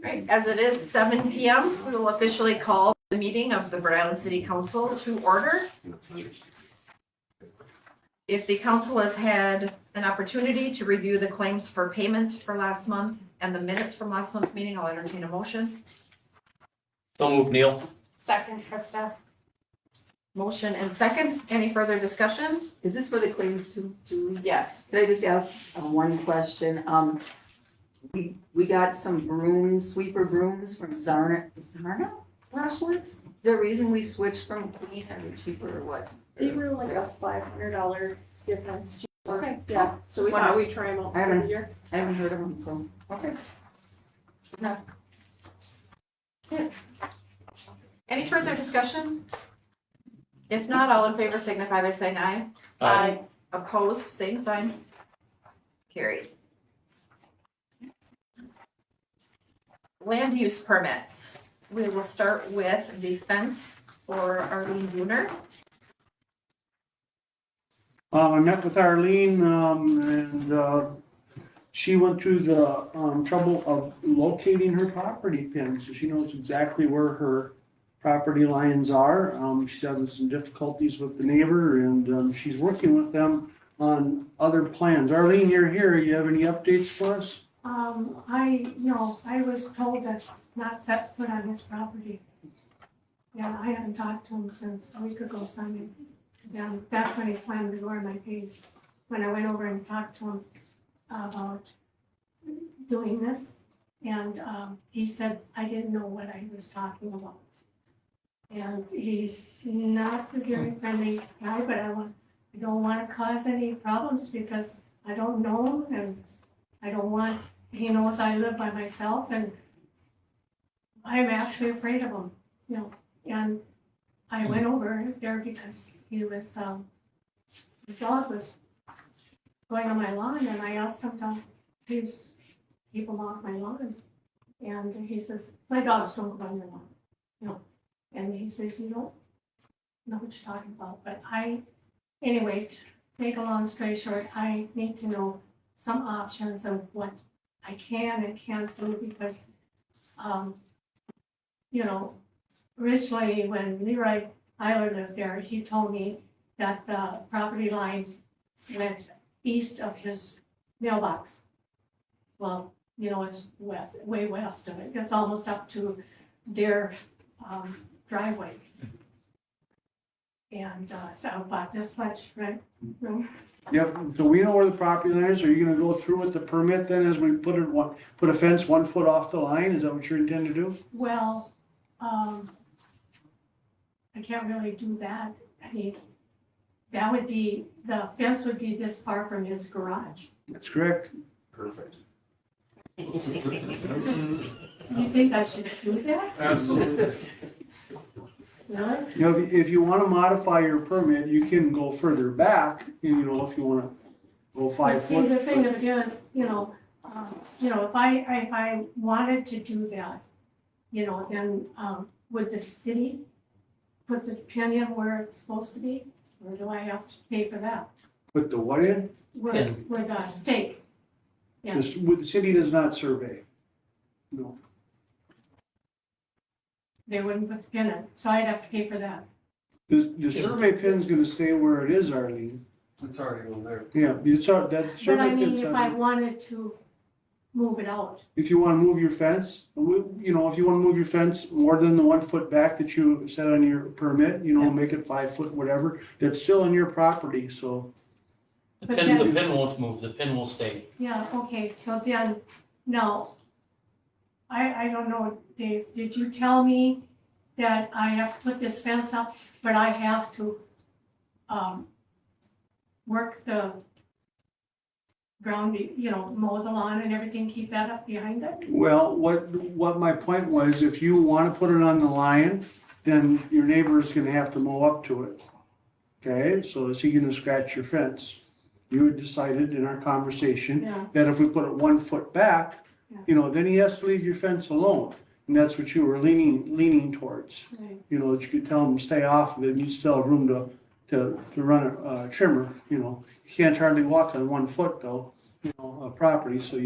Right, as it is 7 PM, we will officially call the meeting of the Rhode Island City Council to order. If the council has had an opportunity to review the claims for payment for last month and the minutes from last month's meeting, I'll entertain a motion. So move, Neil. Second, Krista. Motion and second. Any further discussion? Is this for the claims too, Julie? Yes. Can I just ask one question? We got some brooms, sweeper brooms from Zarna Brushworks? Is there a reason we switched from clean and cheaper or what? They were like a $500 difference. Okay. Yeah, so we thought we'd try them out I haven't- for a year. I haven't heard of them, so, okay. Any further discussion? If not, all in favor signify by saying aye. Aye. Opposed, same sign. Carried. Land use permits. We will start with the fence for Arlene Bruner. I met with Arlene, and she went through the trouble of locating her property pin, so she knows exactly where her property lines are. She's having some difficulties with the neighbor, and she's working with them on other plans. Arlene, you're here. You have any updates for us? I was told that not set foot on his property. Yeah, I haven't talked to him since a week ago Sunday. Yeah, that's when he slammed the door in my face, when I went over and talked to him about doing this. And he said, I didn't know what I was talking about. And he's not a very friendly guy, but I don't want to cause any problems because I don't know him and I don't want, he knows I live by myself and I'm actually afraid of him, you know. And I went over there because he was, the dog was going on my lawn and I asked him to please keep him off my lawn. And he says, my dogs don't go on your lawn, you know. And he says, you don't know what you're talking about, but anyway, to make a long story short, I need to know some options of what I can and can't do because, originally when Leroy Eiler lived there, he told me that the property line went east of his mailbox. Well, it's west, way west of it. It's almost up to their driveway. And so about this much, right? Yep, so we know where the property line is. Are you gonna go through with the permit then as we put a fence 1 foot off the line? Is that what you intend to do? Well, I can't really do that. I mean, the fence would be this far from his garage. That's correct. Perfect. You think I should do that? Absolutely. Really? You know, if you wanna modify your permit, you can go further back, if you wanna go 5 See, foot. the thing of it is, if I wanted to do that, then, would the city put the pin in where it's supposed to be? Or do I have to pay for that? Put the what in? With a stake? Yeah. The city does not survey. No. They wouldn't put the pin in, so I'd have to pay for that. The survey pin's gonna stay where it is, Arlene. It's already on there. Yeah, that But survey I mean, pin's if on I there. wanted to move it out, If you wanna move your fence, if you wanna move your fence more than the 1 foot back that you set on your permit, make it 5 foot, whatever, that's still on your property, so. The But pin, then- the pin won't move, the pin will stay. yeah, okay, so then, now, I don't know, Dave, did you tell me that I have to put this fence up, but I have to, work the ground, mow the lawn and everything, keep that up behind it? Well, what my point was, if you wanna put it on the line, then your neighbor's gonna have to mow up to it. Okay, so is he gonna scratch your fence? You had decided in our conversation Yeah, that if we put it 1 foot back, Yeah. then he has to leave your fence alone. And that's what you were leaning towards, right, that you could tell him to stay off of it, and you still have room to run a trimmer, you can't hardly walk on 1 foot though, a property, so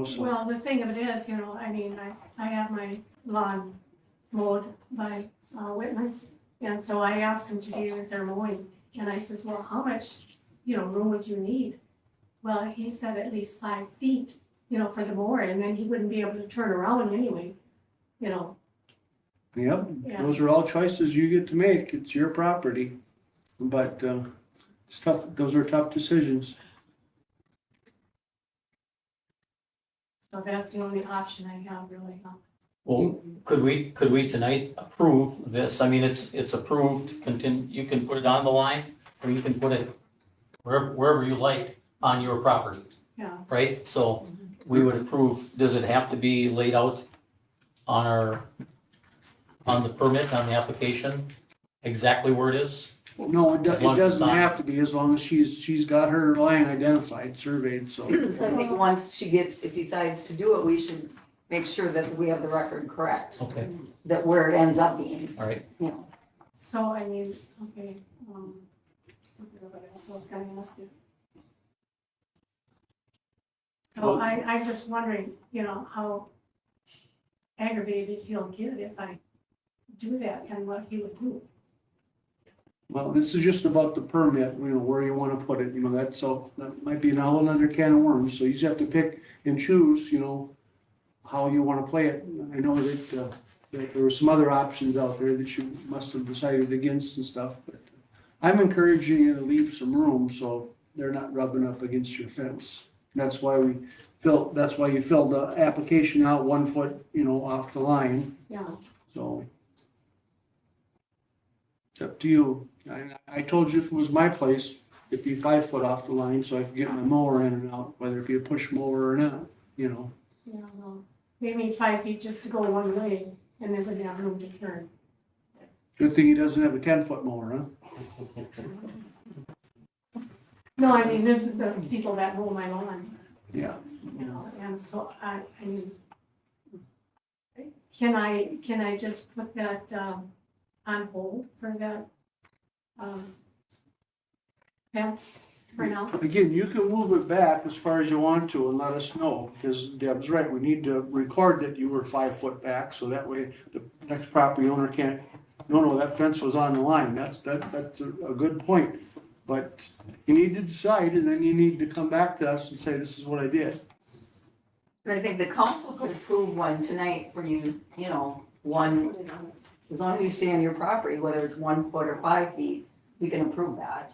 so. Well, the thing of it is, I mean, I have my lawn mowed by Whitman's. And so I asked him today as they're mowing, and I says, well, how much, room would you need? Well, he said at least 5 feet, for the mower, and then he wouldn't be able to turn around anyway, Yep, Yeah. those are all choices you get to make, it's your property, but, it's tough, those are tough decisions. So that's the only option I have really. Well, could we tonight approve this? I mean, it's approved, you can put it on the line, or you can put it wherever you like on your property, Yeah, right? So we would approve, does it have to be laid out on the permit, on the application, exactly where it is? No, it As long as it's doesn't on. have to be, as long as she's got her line identified, surveyed, so. I think once she decides to do it, we should make sure that we have the record correct, Okay, that where it ends up being, all right. so I mean, okay, something about else I was gonna ask you. So I'm just wondering, how aggravated he'll get if I do that and what he would do. Well, this is just about the permit, where you wanna put it, that's all, that might be a whole other can of worms, so you just have to pick and choose, how you wanna play it. I know that there were some other options out there that you must have decided against and stuff, but I'm encouraging you to leave some room so they're not rubbing up against your fence. And that's why you filled the application out 1 foot, off the line, Yeah, so. It's up to you. I told you if it was my place, it'd be 5 foot off the line so I could get my mower in and out, whether it be a push mower or not, well, maybe 5 feet just to go one way and then wouldn't have room to turn. Good thing he doesn't have a 10-foot mower, huh? No, I mean, this is the people that mow my lawn, Yeah. and so I mean, can I just put that, on hold for that, fence for now? Again, you can move it back as far as you want to and let us know, because Deb's right, we need to record that you were 5 foot back, so that way the next property owner can't, no, that fence was on the line, that's a good point. But you need to decide, and then you need to come back to us and say, this is what I did. but I think the council could approve one tonight for you, one, as long as you stay on your property, whether it's 1 foot or 5 feet, we can approve that,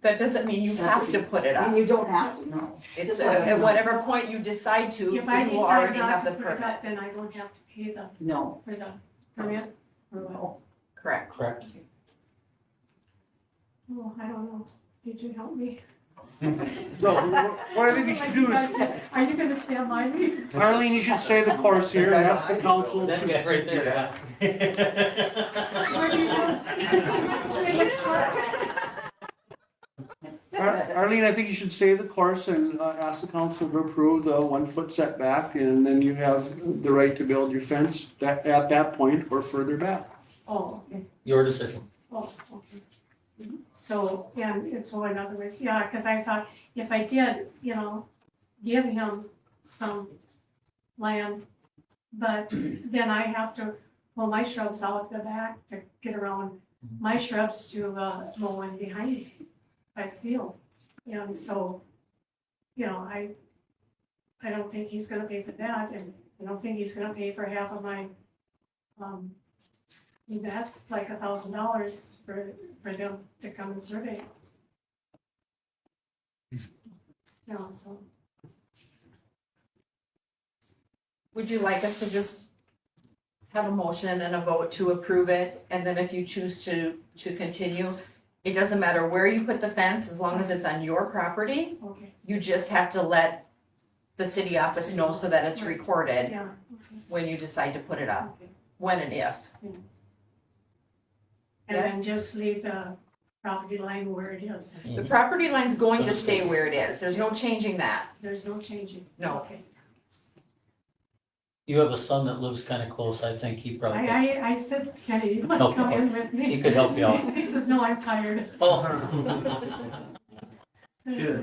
That doesn't mean you have to put it I mean, up. you don't have to, no. It just So let us at know. whatever point you decide to, If I you will decide already not have to the put it permit. up, then I don't have to pay the, No, for the permit, or what? Correct. Correct. Oh, I don't know, did you help me? So what I think you should do is, Are you gonna stand by me? Arlene, you should stay the course here and ask the council That to. guy right there, Where do you go? Arlene, I think you should stay the course and ask the council to approve the 1 foot setback, and then you have the right to build your fence at that point or further back. Oh, okay, Your decision. oh, okay. So, and so in other words, yeah, because I thought if I did, give him some land, but then I have to pull my shrubs out the back to get around my shrubs to mow in behind me by the field. And so, I don't think he's gonna pay for that, and I don't think he's gonna pay for half of my, that's like $1,000 for them to come and survey. So, Would you like us to just have a motion and a vote to approve it? And then if you choose to continue, it doesn't matter where you put the fence, as long as it's on your property, okay, you just have to let the city office know so that it's recorded yeah, when you decide to put it up, okay. when and if. And then Yes. just leave the property line where it is. The property line's going to stay where it is, there's no changing that. There's no changing. No. Okay. You have a son that lives kind of close, I think he probably could. I said, Kenny, you want to come in with me? He could help you out. He says, no, I'm tired. Oh.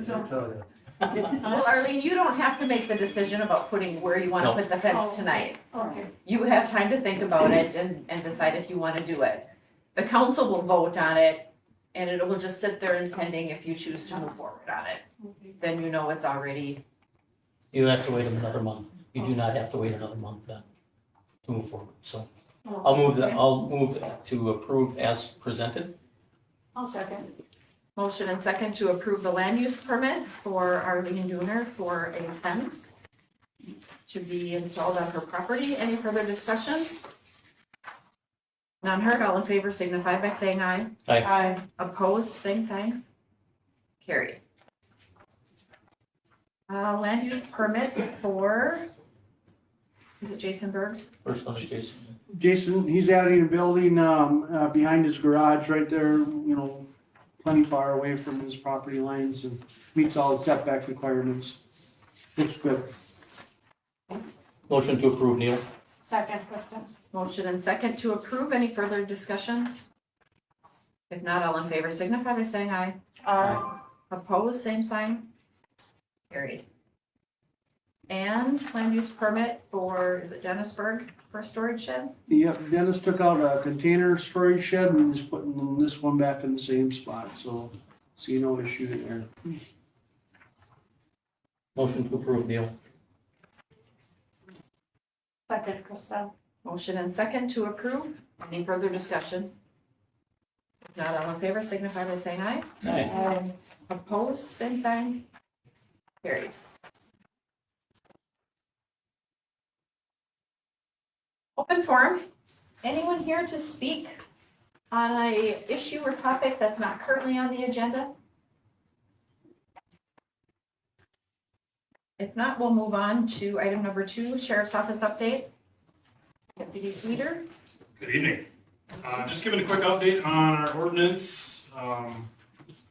So, Well, Arlene, you don't have to make the decision about putting where you wanna No. put the fence Oh. tonight. Okay, You have time to think about it and decide if you wanna do it. The council will vote on it, and it will just sit there and pending if you choose to move forward on it. okay. Then you know it's already, You have to wait another month. You do not have to wait another month then to move forward. So I'll move to approve as presented. I'll second. motion and second to approve the land use permit for Arlene Dooner for a fence to be installed on her property. Any further discussion? None heard, all in favor signify by saying aye. Aye. Opposed, same sign. Carried. Land use permit for, is it Jason Bergs? First one is Jason. Jason, he's adding a building, behind his garage right there, you know, plenty far away from his property lines and meets all the setback requirements. Looks good. Motion to approve, Neil. Second, Kristen. Motion and second to approve. Any further discussion? If not, all in favor signify by saying aye. Opposed, same sign. Carried. And land use permit for, is it Dennisburg for a storage shed? Yep, Dennis took out a container storage shed and is putting this one back in the same spot, so see no issue there. Motion to approve, Neil. Second, Kristen. Motion and second to approve. Any further discussion? If not, all in favor signify by saying aye. Aye. Opposed, same sign. Carried. Open forum. Anyone here to speak on a issue or topic that's not currently on the agenda? If not, we'll move on to item number 2, Sheriff's Office update. Deputy Sweeter. Good evening. Just giving a quick update on our ordinance,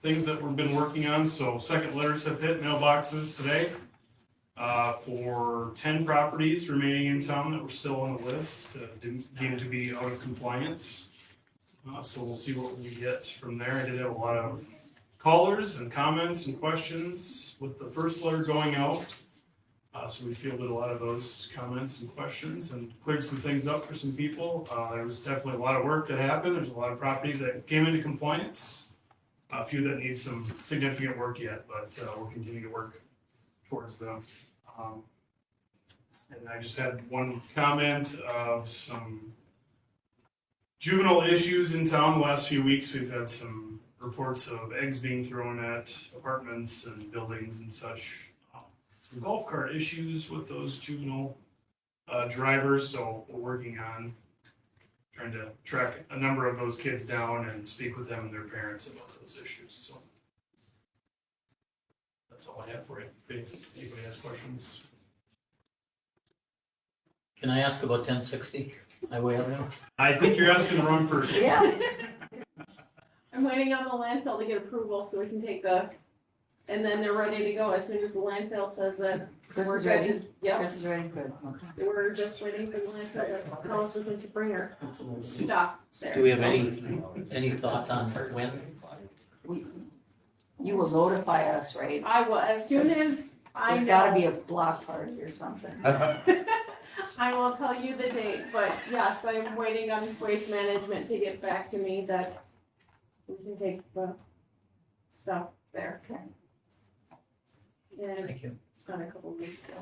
things that we've been working on. So second letters have hit mailboxes today for 10 properties remaining in town that were still on the list, deemed to be out of compliance. So we'll see what we get from there. I did have a lot of callers and comments and questions with the first letter going out. So we fielded a lot of those comments and questions and cleared some things up for some people. There was definitely a lot of work that happened. There's a lot of properties that came into compliance. A few that need some significant work yet, but we'll continue to work towards them. And I just had one comment of some juvenile issues in town the last few weeks. We've had some reports of eggs being thrown at apartments and buildings and such. Some golf cart issues with those juvenile drivers, so we're working on trying to track a number of those kids down and speak with them and their parents about those issues, so. That's all I have for you, if anybody has questions. Can I ask about 1060 Highway Avenue? I think you're asking the wrong person. Yeah. I'm waiting on the landfill to get approval so we can take and then they're ready to go as soon as the landfill says that Chris we're is good. ready? Yep, Chris is ready, good, okay. we're just waiting for the landfill to tell us we can to bring our stuff there. Do we have any thought on when? You will notify us, right? I will, as soon as I There's gotta be know, a block party or something. I will tell you the date, but yes, I'm waiting on Waste Management to get back to me that we can take the stuff there. Okay. And Thank you. it's been a couple weeks, so.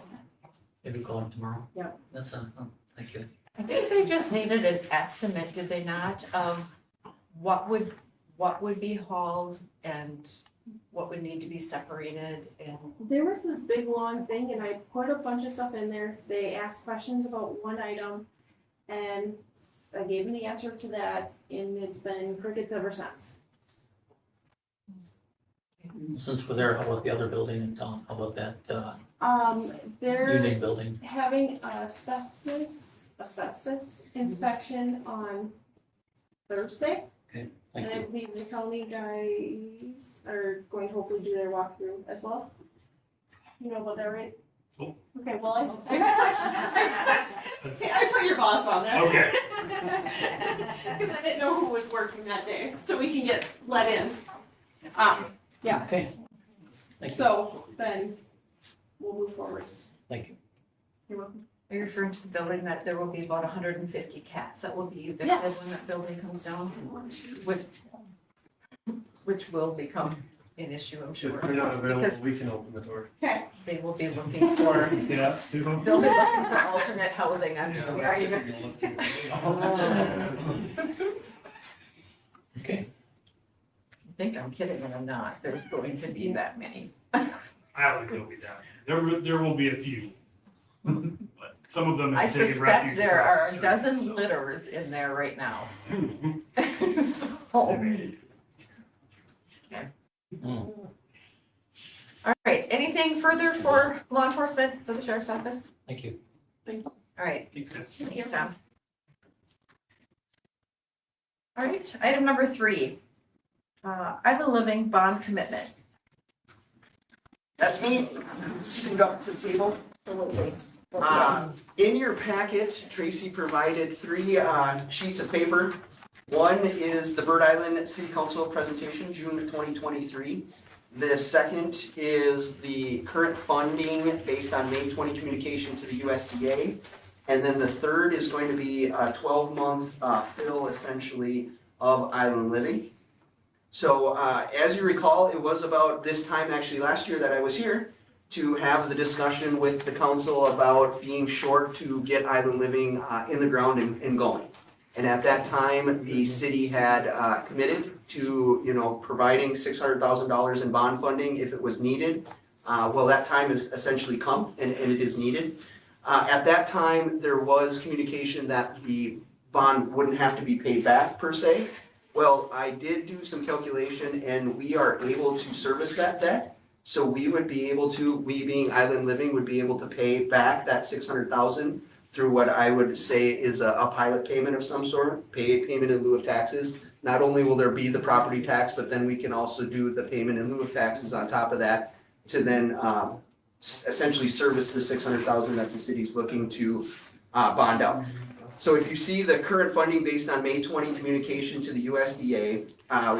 Maybe call him tomorrow? Yep. That's, thank you. I think they just needed an estimate, did they not, of what would be hauled and what would need to be separated and. There was this big long thing and I put a bunch of stuff in there. They asked questions about one item and I gave them the answer to that and it's been crickets ever since. Since we're there, how about the other building in town? How about that, They're Union Building? having asbestos inspection on Thursday. Thank And I you. believe the county guys are going to hopefully do their walkthrough as well. You know about that, right? Cool. Okay, well, I put your boss on there. Okay. Because I didn't know who was working that day, so we can get let in. Yeah. Okay. Thank you. So then we'll move forward. Thank you. You're welcome. Are you referring to the building that there will be about 150 cats that will be evicted Yes. when that building comes down? Which will become an issue, I'm sure. If they're not available, Because we can open the door. Okay. they will be looking for, Yes, too. they'll be looking for alternate housing and we are even. Okay, I think I'm kidding and I'm not. There's going to be that many. I don't think there'll be that. There will be a few. But some of them I have taken suspect refuge there across are the a street, dozen so. litters in there right now. So, Mm. all right, anything further for law enforcement for the sheriff's office? Thank you. All right, Thanks, guys. thanks, Tom. All right, item number 3. Island Living bond commitment. That's me, scoot up to the table. Absolutely. In your packet, Tracy provided 3 sheets of paper. One is the Bird Island City Council presentation, June 2023. The second is the current funding based on May 20 communication to the USDA. And then the third is going to be a 12-month fill, essentially, of Island Living. So as you recall, it was about this time, actually last year, that I was here to have the discussion with the council about being short to get Island Living in the ground and going. And at that time, the city had committed to, providing $600,000 in bond funding if it was needed. Well, that time has essentially come and it is needed. At that time, there was communication that the bond wouldn't have to be paid back per se. Well, I did do some calculation and we are able to service that debt. So we would be able to, we being Island Living, would be able to pay back that $600,000 through what I would say is a pilot payment of some sort, payment in lieu of taxes. Not only will there be the property tax, but then we can also do the payment in lieu of taxes on top of that to then essentially service the $600,000 that the city's looking to bond out. So if you see the current funding based on May 20 communication to the USDA,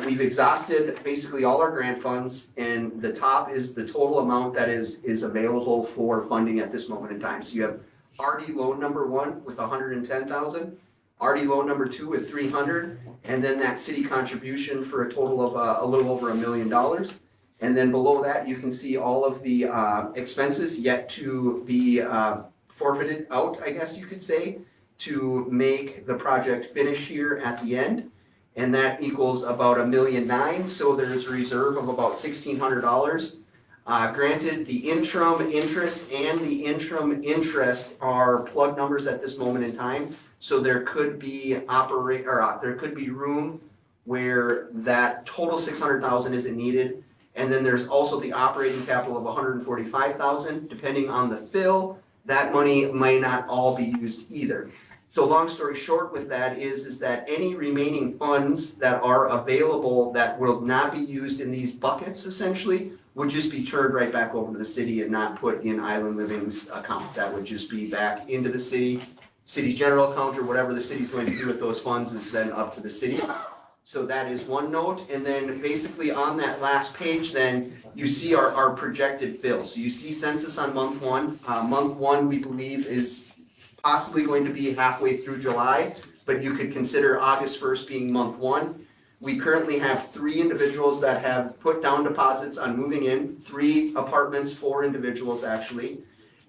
we've exhausted basically all our grant funds, and the top is the total amount that is available for funding at this moment in time. So you have RD loan number 1 with 110,000, RD loan number 2 with 300, and then that city contribution for a total of a little over $1 million. And then below that, you can see all of the expenses yet to be forfeited out, I guess you could say, to make the project finish here at the end. And that equals about $1.9 million, so there's a reserve of about $1,600. Granted, the interim interest and the interim interest are plug numbers at this moment in time, so there could be there could be room where that total $600,000 isn't needed. And then there's also the operating capital of $145,000, depending on the fill. That money might not all be used either. So long story short with that is that any remaining funds that are available that will not be used in these buckets essentially would just be turned right back over to the city and not put in Island Living's account. That would just be back into the city's general account, or whatever the city's going to do with those funds is then up to the city. So that is one note. And then basically on that last page, then you see our projected fill. So you see census on month 1. Month 1, we believe, is possibly going to be halfway through July, but you could consider August 1st being month 1. We currently have 3 individuals that have put down deposits on moving in, 3 apartments, 4 individuals actually.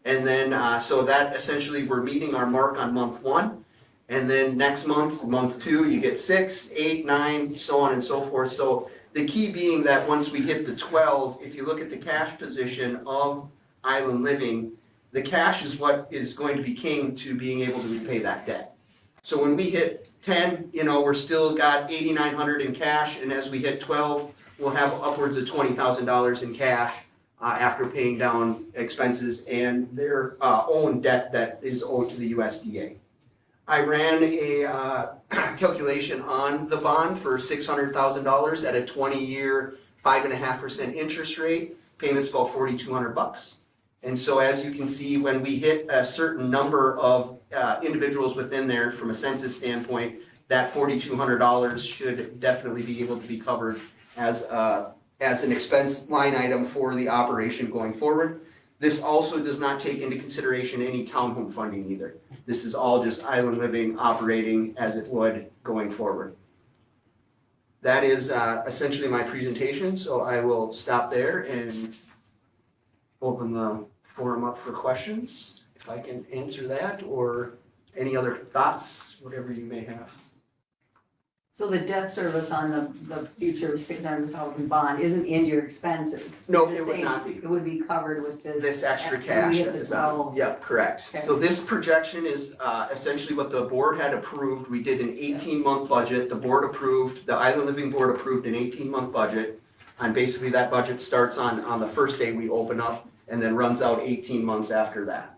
And then, so that essentially we're meeting our mark on month 1. And then next month, month 2, you get 6, 8, 9, so on and so forth. So the key being that once we hit the 12, if you look at the cash position of Island Living, the cash is what is going to be king to being able to repay that debt. So when we hit 10, we're still got $8,900 in cash, and as we hit 12, we'll have upwards of $20,000 in cash after paying down expenses and their own debt that is owed to the USDA. I ran a calculation on the bond for $600,000 at a 20-year, 5.5% interest rate. Payments about $4,200. And so as you can see, when we hit a certain number of individuals within there from a census standpoint, that $4,200 should definitely be able to be covered as a as an expense line item for the operation going forward. This also does not take into consideration any townhome funding either. This is all just Island Living operating as it would going forward. That is essentially my presentation, so I will stop there and open the forum up for questions, if I can answer that, or any other thoughts, whatever you may have. So the debt service on the future 600,000 bond isn't in your expenses? No, You're it would saying not be. It would be covered with this? This extra after we cash hit at the the bottom. 12. Yep, correct. Okay. So this projection is essentially what the board had approved. We did an 18-month budget. The board approved, the Island Living Board approved an 18-month budget. And basically that budget starts on the first day we open up and then runs out 18 months after that.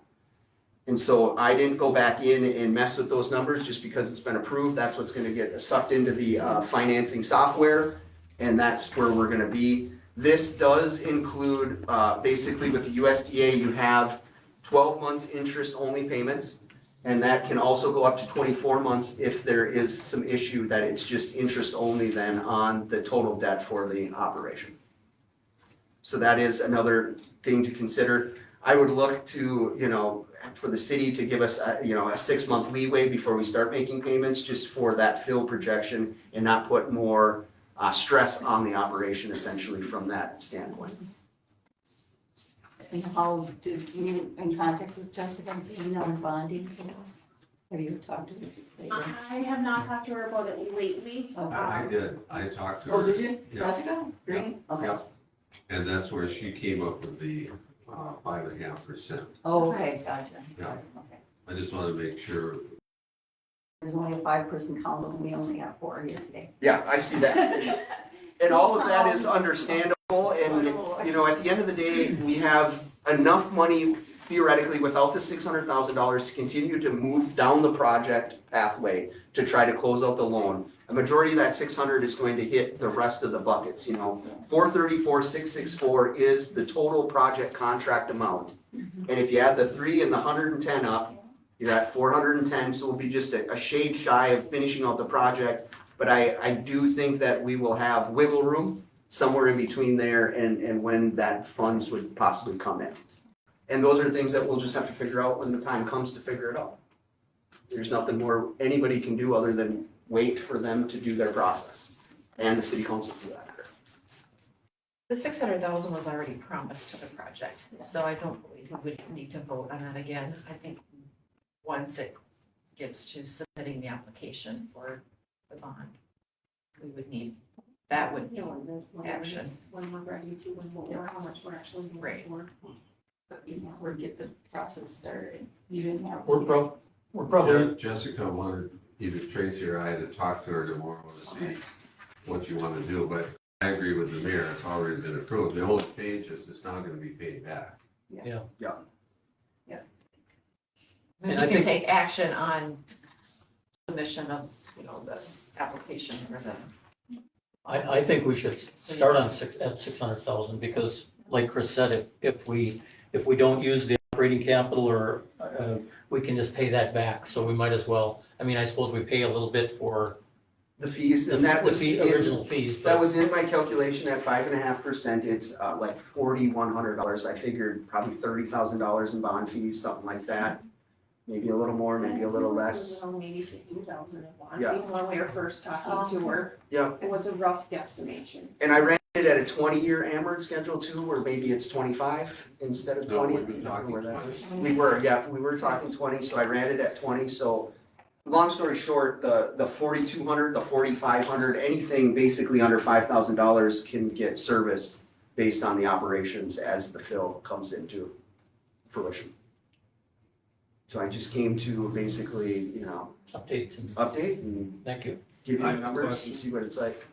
And so I didn't go back in and mess with those numbers just because it's been approved. That's what's gonna get sucked into the financing software. And that's where we're gonna be. This does include, basically with the USDA, you have 12 months interest only payments. And that can also go up to 24 months if there is some issue that it's just interest only then on the total debt for the operation. So that is another thing to consider. I would look to, for the city to give us a 6-month leeway before we start making payments, just for that fill projection and not put more stress on the operation essentially from that standpoint. And how did you in contact with Jessica on bonding for this? Have you talked to her? I have not talked to her about it lately. I did, I talked to her. Oh, did you? Yeah. Jessica? Green? Okay. Yep. And that's where she came up with the 5.5%. Oh, okay, gotcha. Yeah. Okay. I just want to make sure. There's only a 5-person council, and we only have 4 here today. Yeah, I see that. And all of that is understandable, and, at the end of the day, we have enough money theoretically without the $600,000 to continue to move down the project pathway to try to close out the loan. A majority of that 600 is going to hit the rest of the buckets, 434, 664 is the total project contract amount. And if you add the 3 and the 110 up, you're at 410, so we'll be just a shade shy of finishing out the project. But I do think that we will have wiggle room somewhere in between there and when that funds would possibly come in. And those are things that we'll just have to figure out when the time comes to figure it out. There's nothing more anybody can do other than wait for them to do their process, and the city council for that matter. The 600,000 was already promised to the project, so I don't believe we would need to vote on that again. I think once it gets to submitting the application for the bond, we would need, that would be action. When we're ready to, when we're, how much we're actually going Right. for. But we'll get the process started. You didn't have. We're probably, Jessica wanted either Tracy or I to talk to her tomorrow to see what you want to do, but I agree with the mayor, it's already been approved. The only change is it's not going to be paid back. Then And we I can think- take action on submission of, the application or the. I think we should start at 600,000 because like Chris said, if we don't use the operating capital or we can just pay that back. So we might as well, I suppose we pay a little bit for The fees, the and that was the original fees, that but was in my calculation at 5.5%, it's like $4,100, I figured probably $30,000 in bond fees, something like that. Maybe a little more, maybe a little less. Maybe 50,000 in bond Yeah. fees when we were first talking to her. Yeah. It was a rough guesstimation. And I ran it at a 20-year amortized schedule too, where maybe it's 25 instead of No, 20. we've been I don't know talking where that 20. is. We were talking 20, so I ran it at 20, so long story short, the 4,200, the 4,500, anything basically under $5,000 can get serviced based on the operations as the fill comes into fruition. So I just came to basically, update. update and Thank you. give you I the have a numbers and question. see what it's like.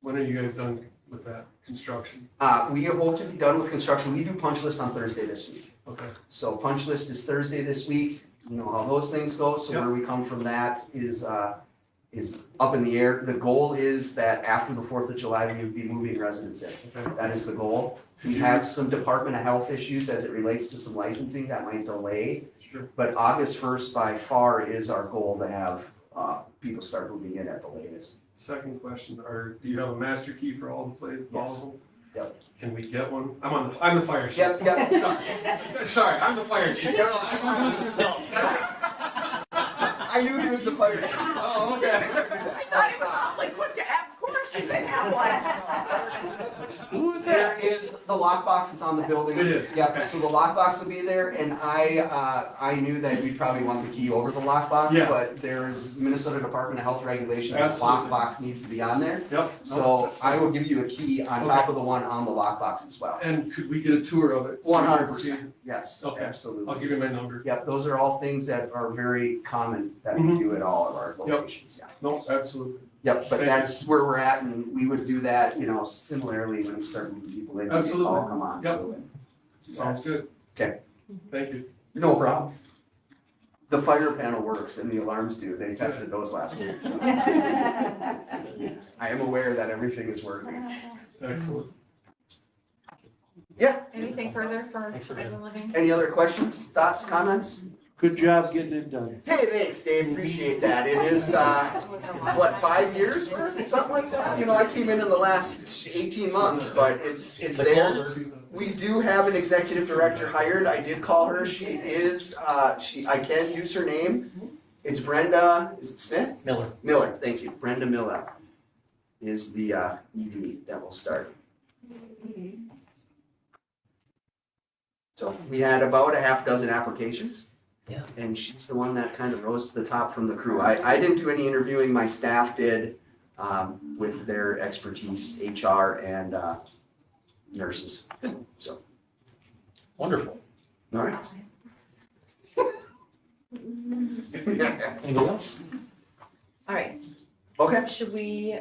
When are you guys done with that construction? We hope to be done with construction. We do punch list on Thursday this week. Okay. So punch list is Thursday this week. You know how those things go. So where we come from that is up in the air. The goal is that after the 4th of July, we would be moving residents in. Okay. That is the goal. We have some Department of Health issues as it relates to some licensing that might delay. Sure. But August 1st by far is our goal to have people start moving in at the latest. Second question, do you have a master key for all the all of them? Yep. Can we get one? I'm the fire chief. Yep. Sorry, I'm the fire chief. I knew he was the fire chief. Oh, okay. I thought it was awfully quick to add, of course you can have one. There is, the lockbox is on the building. It is, Yeah, okay. so the lockbox will be there, and I knew that we'd probably want the key over the lockbox, Yeah. but there's Minnesota Department of Health regulation, that Absolutely. lockbox needs to be on there. Yep. So I will give you a key on top of the one on the lockbox as well. And could we get a tour of it? so we can see? 100%, yes, Okay. I'll absolutely. give you my number. Yep, those are all things that are very common that we do at all of our locations, yeah. No, absolutely. Yep, but Thank that's where we're at, and we would do that, similarly when we start moving people in, we Absolutely. all come on. Yep. to it. Sounds good. Okay. Thank you. No problem. The fire panel works and the alarms do, they tested those last week. I am aware that everything is working. Excellent. Yeah, Anything further for Thanks for Iowa Living? any other questions, thoughts, comments? Good job getting it done. Hey, thanks, Dave, appreciate that, it is, what, 5 years worth, something like that? I came in the last 18 months, but it's The there. closer. We do have an executive director hired, I did call her, she is, I can use her name. It's Brenda, is it Smith? Miller. Miller, thank you, Brenda Miller is the ED that will start. So we had about a half dozen applications. Yeah. And she's the one that kind of rose to the top from the crew. I didn't do any interviewing, my staff did, with their expertise, HR and nurses. So, Wonderful. all right. Anybody else? All right, Okay, should we,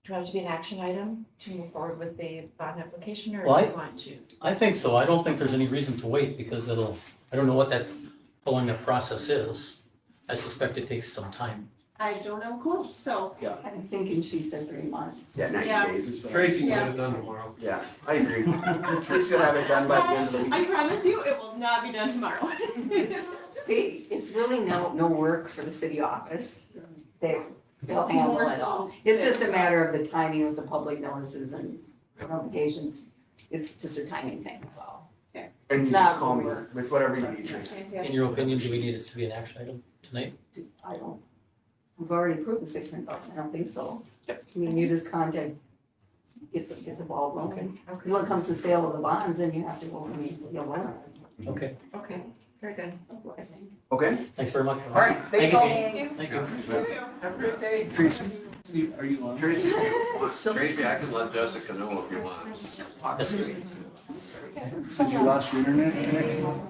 do you want it to be an action item to move forward with the bond application, or Well, do you want to? I think so. I don't think there's any reason to wait because I don't know what how long that process is. I suspect it takes some time. I don't have a clue, so, I'm thinking she said 3 months. yeah, 90 Yeah. days is what. Tracy can get it done tomorrow. Yeah, I agree. Please gonna have it done by the end of the week. I promise you, it will not be done tomorrow. It's really no work for the city office. They'll It's handle more it all. so It's just a this. matter of the timing with the public notices and notifications. It's just a timing thing, that's all. And It's you not just call me work. with whatever you need, Tracy. In your opinion, do we need it to be an action item tonight? We've already approved the 600,000, I don't think so. I mean, you just contact, get the ball rolling. Because when it comes to sale of the bonds, then you have to go, you'll learn. Okay, Okay, very good. That's what I think. Okay, thanks very much. all right, thanks Thank you. all. Thank you. Have a great day. Tracy, are you on? Tracy. Tracy, I can let Jessica know if you want. That's great. Did you lost your internet connection?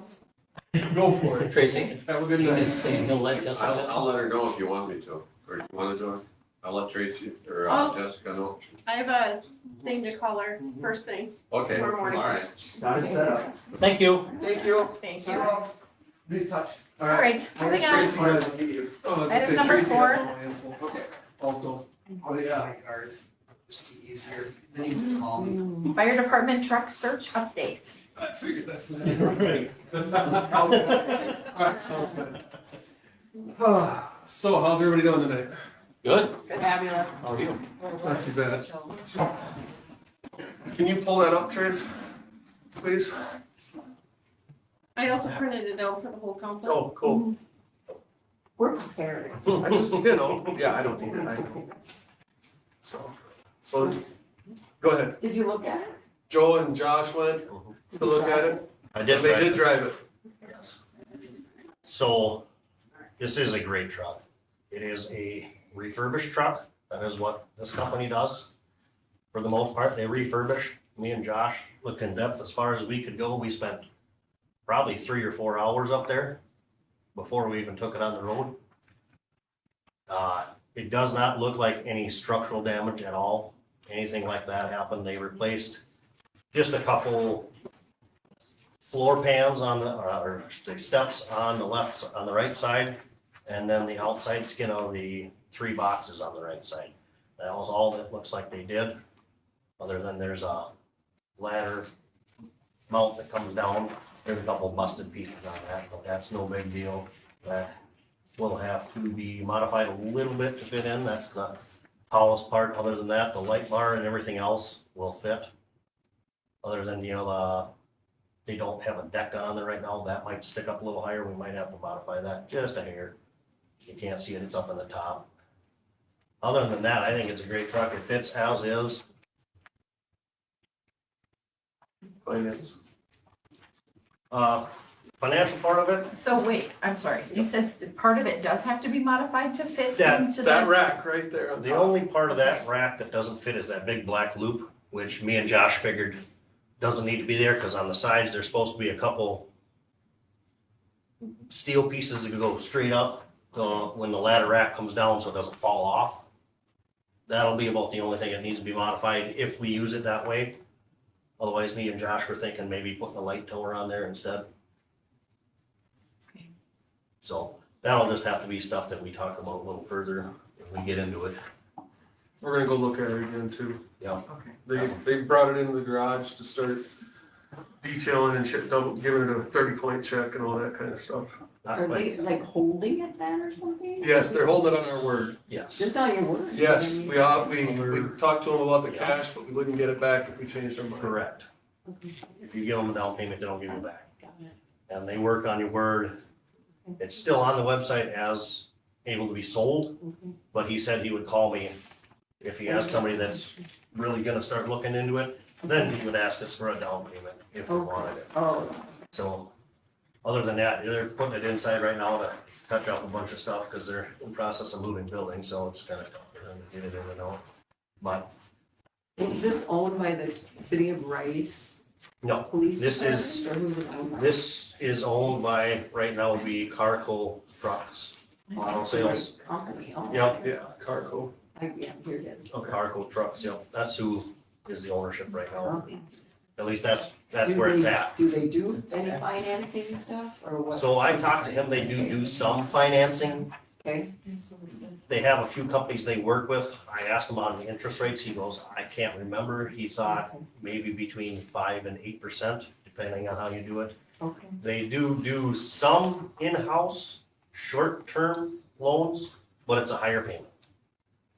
Go for it. Tracy, Have a good he night. is saying he'll let Jessica know. I'll let her know if you want me to, or you wanna do it? I'll let Tracy or Oh. Jessica know. I have a thing to call her first thing. Okay, all Tomorrow morning. right. Got it set up. Thank you. Thank you. Thank See you. you all. Be in touch. All right, moving on. Tracy has, Meet you. oh, I was gonna Item say number Tracy has 4. all my info Okay. also. Oh, yeah. Just be easier. Then you can call me. Fire department truck search update. I figured that's what it was. Alright, sounds good. So, how's everybody doing today? Good. Fabulous. How are you? Not too bad. Can you pull that up, Trace? Please? I also printed it out for the whole council. Oh, cool. We're prepared. I just, yeah, I don't need it, I know. So, go ahead. Did you look at it? Joe and Josh went to look at it, I did and they drive did it. drive it. Yes. So, this is a great truck. It is a refurbished truck. That is what this company does. For the most part, they refurbish. Me and Josh looked in depth as far as we could go. We spent probably 3 or 4 hours up there before we even took it on the road. It does not look like any structural damage at all. Anything like that happened. They replaced just a couple floor pans on the, or steps on the on the right side, and then the outside skin of the 3 boxes on the right side. That was all that looks like they did, other than there's a ladder mount that comes down. There's a couple busted pieces on that, but that's no big deal. That will have to be modified a little bit to fit in. That's the tallest part. Other than that, the light bar and everything else will fit. Other than, they don't have a deck on there right now. That might stick up a little higher. We might have to modify that just a hair. You can't see it. It's up in the top. Other than that, I think it's a great truck. It fits as is. Finance. Financial part of it, So wait, I'm sorry, you said part of it does have to be modified to fit That- into That the, rack right there on the top. only part of that rack that doesn't fit is that big black loop, which me and Josh figured doesn't need to be there, cause on the sides, there's supposed to be a couple steel pieces that go straight up, when the ladder rack comes down so it doesn't fall off. That'll be about the only thing that needs to be modified if we use it that way. Otherwise, me and Josh were thinking maybe putting a light tower on there instead. Okay. So that'll just have to be stuff that we talk about a little further when we get into it. We're gonna go look at it again too. Yeah. They brought it into the garage to start detailing and shit, giving it a 30-point check and all that kind of stuff. Not Are quite- they like holding it then or something? Yes, they're holding it on our word. Yes. Just on your word? Yes, I mean- we talked to them about the cash, but we wouldn't get it back if we changed our mind. Correct. If you give them a down payment, they don't give you back. Got it. And they work on your word. It's still on the website as able to be sold, Okay. but he said he would call me if he has somebody that's really gonna start looking into it. Then he would ask us for a down payment if we wanted it. Oh, So, other than that, they're putting it inside right now to touch up a bunch of stuff, cause they're in process of moving buildings, so it's kinda tough for them to get it in and out. But, is this owned by the city of Rice no, Police This is- Department, or who's it owned by? this is owned by, right now would be Carco Trucks. Auto sales. Company, oh. Yep. Yeah, Carco. Yeah, here it is. Carco Trucks, yep, that's who is the ownership right now. Okay. At least that's Do where it's they- at. Do they do any financing and stuff, or what? So I talked to him, they do some financing. Okay, They have a few companies they work with. I asked him on the interest rates, he goes, I can't remember. He thought maybe between 5% and 8%, depending on how you do it. okay. They do some in-house short-term loans, but it's a higher payment.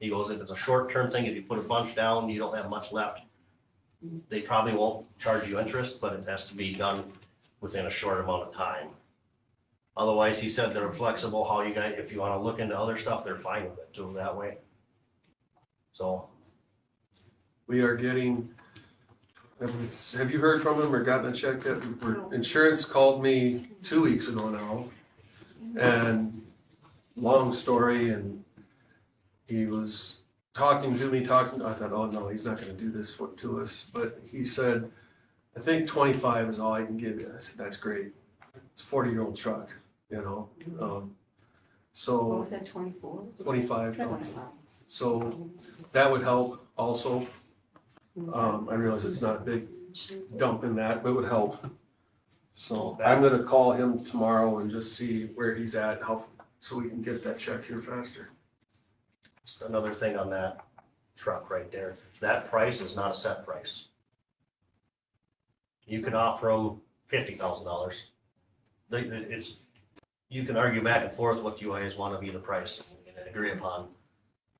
He goes, if it's a short-term thing, if you put a bunch down, you don't have much left. They probably won't charge you interest, but it has to be done within a short amount of time. Otherwise, he said they're flexible, how you guys, if you wanna look into other stuff, they're fine with it too, that way. So, We are getting, have you heard from him or gotten a check yet? Insurance called me 2 weeks ago now. And long story, and he was talking to me, I thought, oh no, he's not gonna do this to us. But he said, I think 25 is all I can give you. I said, that's great. It's a 40-year-old truck, you know? What So was that, 24? 25,000. So that would help also. I realize it's not a big dump in that, but it would help. So I'm gonna call him tomorrow and just see where he's at, so we can get that check here faster. just another thing on that truck right there, that price is not a set price. You could offer them $50,000. It's, you can argue back and forth what you guys wanna be the price and agree upon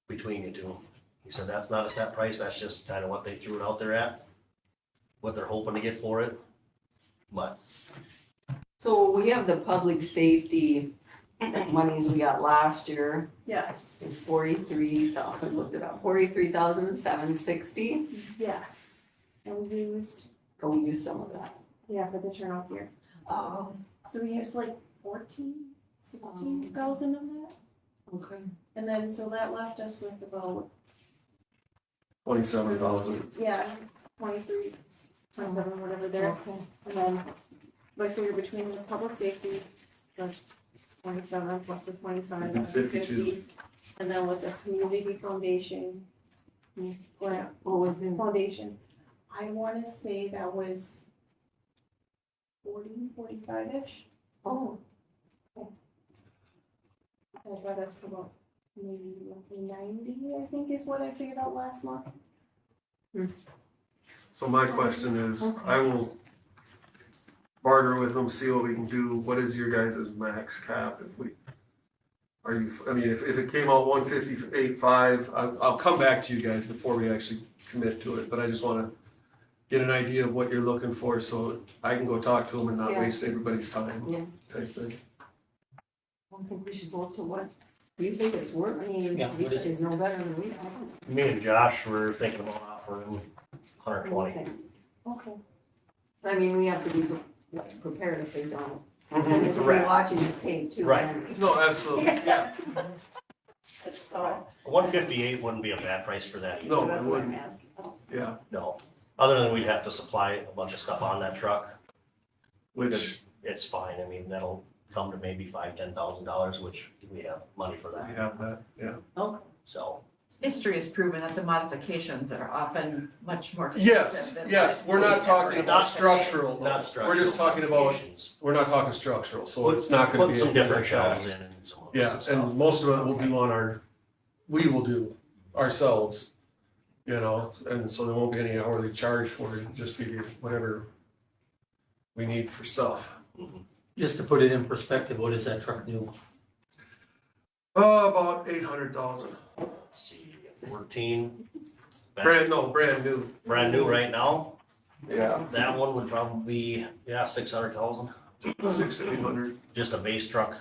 between you two. He said, that's not a set price, that's just kinda what they threw it out there at, what they're hoping to get for it. But So we have the public safety monies we got last year, Yes, it's 43,000, I looked it up, 43,760. yes. And we used, Go use some of that. yeah, for the turnout gear. Oh, So we used like 16,000 of that. okay. And then, so that left us with about, 27,000. yeah, 23, 27, whatever there. Okay. And then, I figure between the public safety, that's 27 plus the 25, that's 52. 50. And then with the community foundation, grant, What was it? foundation, I wanna say that was 45-ish. Oh, That brought us to about maybe roughly 90, I think is what I figured out last month. So my question is, I will barter with him, see what we can do. What is your guys' max cap if we Are you, I mean, if it came out 158.5, I'll come back to you guys before we actually commit to it, but I just wanna get an idea of what you're looking for, so I can go talk to them and not Yeah. waste everybody's time, Yeah. type thing. I don't think we should go up to what, do you think it's worth, I mean, Yeah, you what is guys know better than we do. Me and Josh were thinking about offering 120. Okay. I mean, we have to be like prepared if they don't. Mhm. And if we're Correct. watching this tape too. Right. and- No, absolutely, yeah, So, 158 wouldn't be a bad price for that either. No, that's I what I'm wouldn't. asking. yeah, No, other than we'd have to supply a bunch of stuff on that truck. which It's fine, I mean, that'll come to maybe $5,000-$10,000, which we have money for we that, have that, yeah. Okay. so. History has proven that the modifications are often much more Yes, expensive than. yes, what we're not we talking ever about anticipated. structural, Not though. structural. We're just talking about, modifications. we're not talking structural, so it's not gonna be. Put some anything different like that. shelves in and some. Yeah, some and stuff. most of it we'll do we will do ourselves, you know, and so there won't be any hourly charge for it, it'll just be whatever we need for stuff. Just to put it in perspective, what is that truck new? About 800,000, Let's see, 14, brand new, brand new right now, yeah, that one would probably be, 600,000, 600 to 800. just a base truck.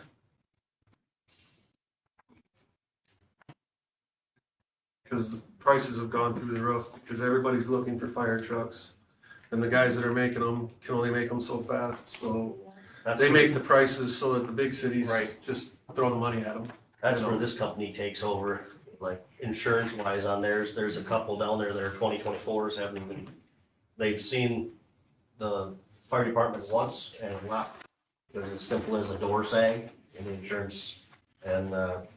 Because prices have gone through the roof, because everybody's looking for fire trucks. And the guys that are making them can only make them so fast, so That's they where- make the prices so that the big cities Right. just throw the money at them. That's where this company takes over, like insurance wise on theirs, there's a couple down there that are 2024s, haven't even, they've seen the fire department once and left. It was as simple as a door sag in the insurance, and, the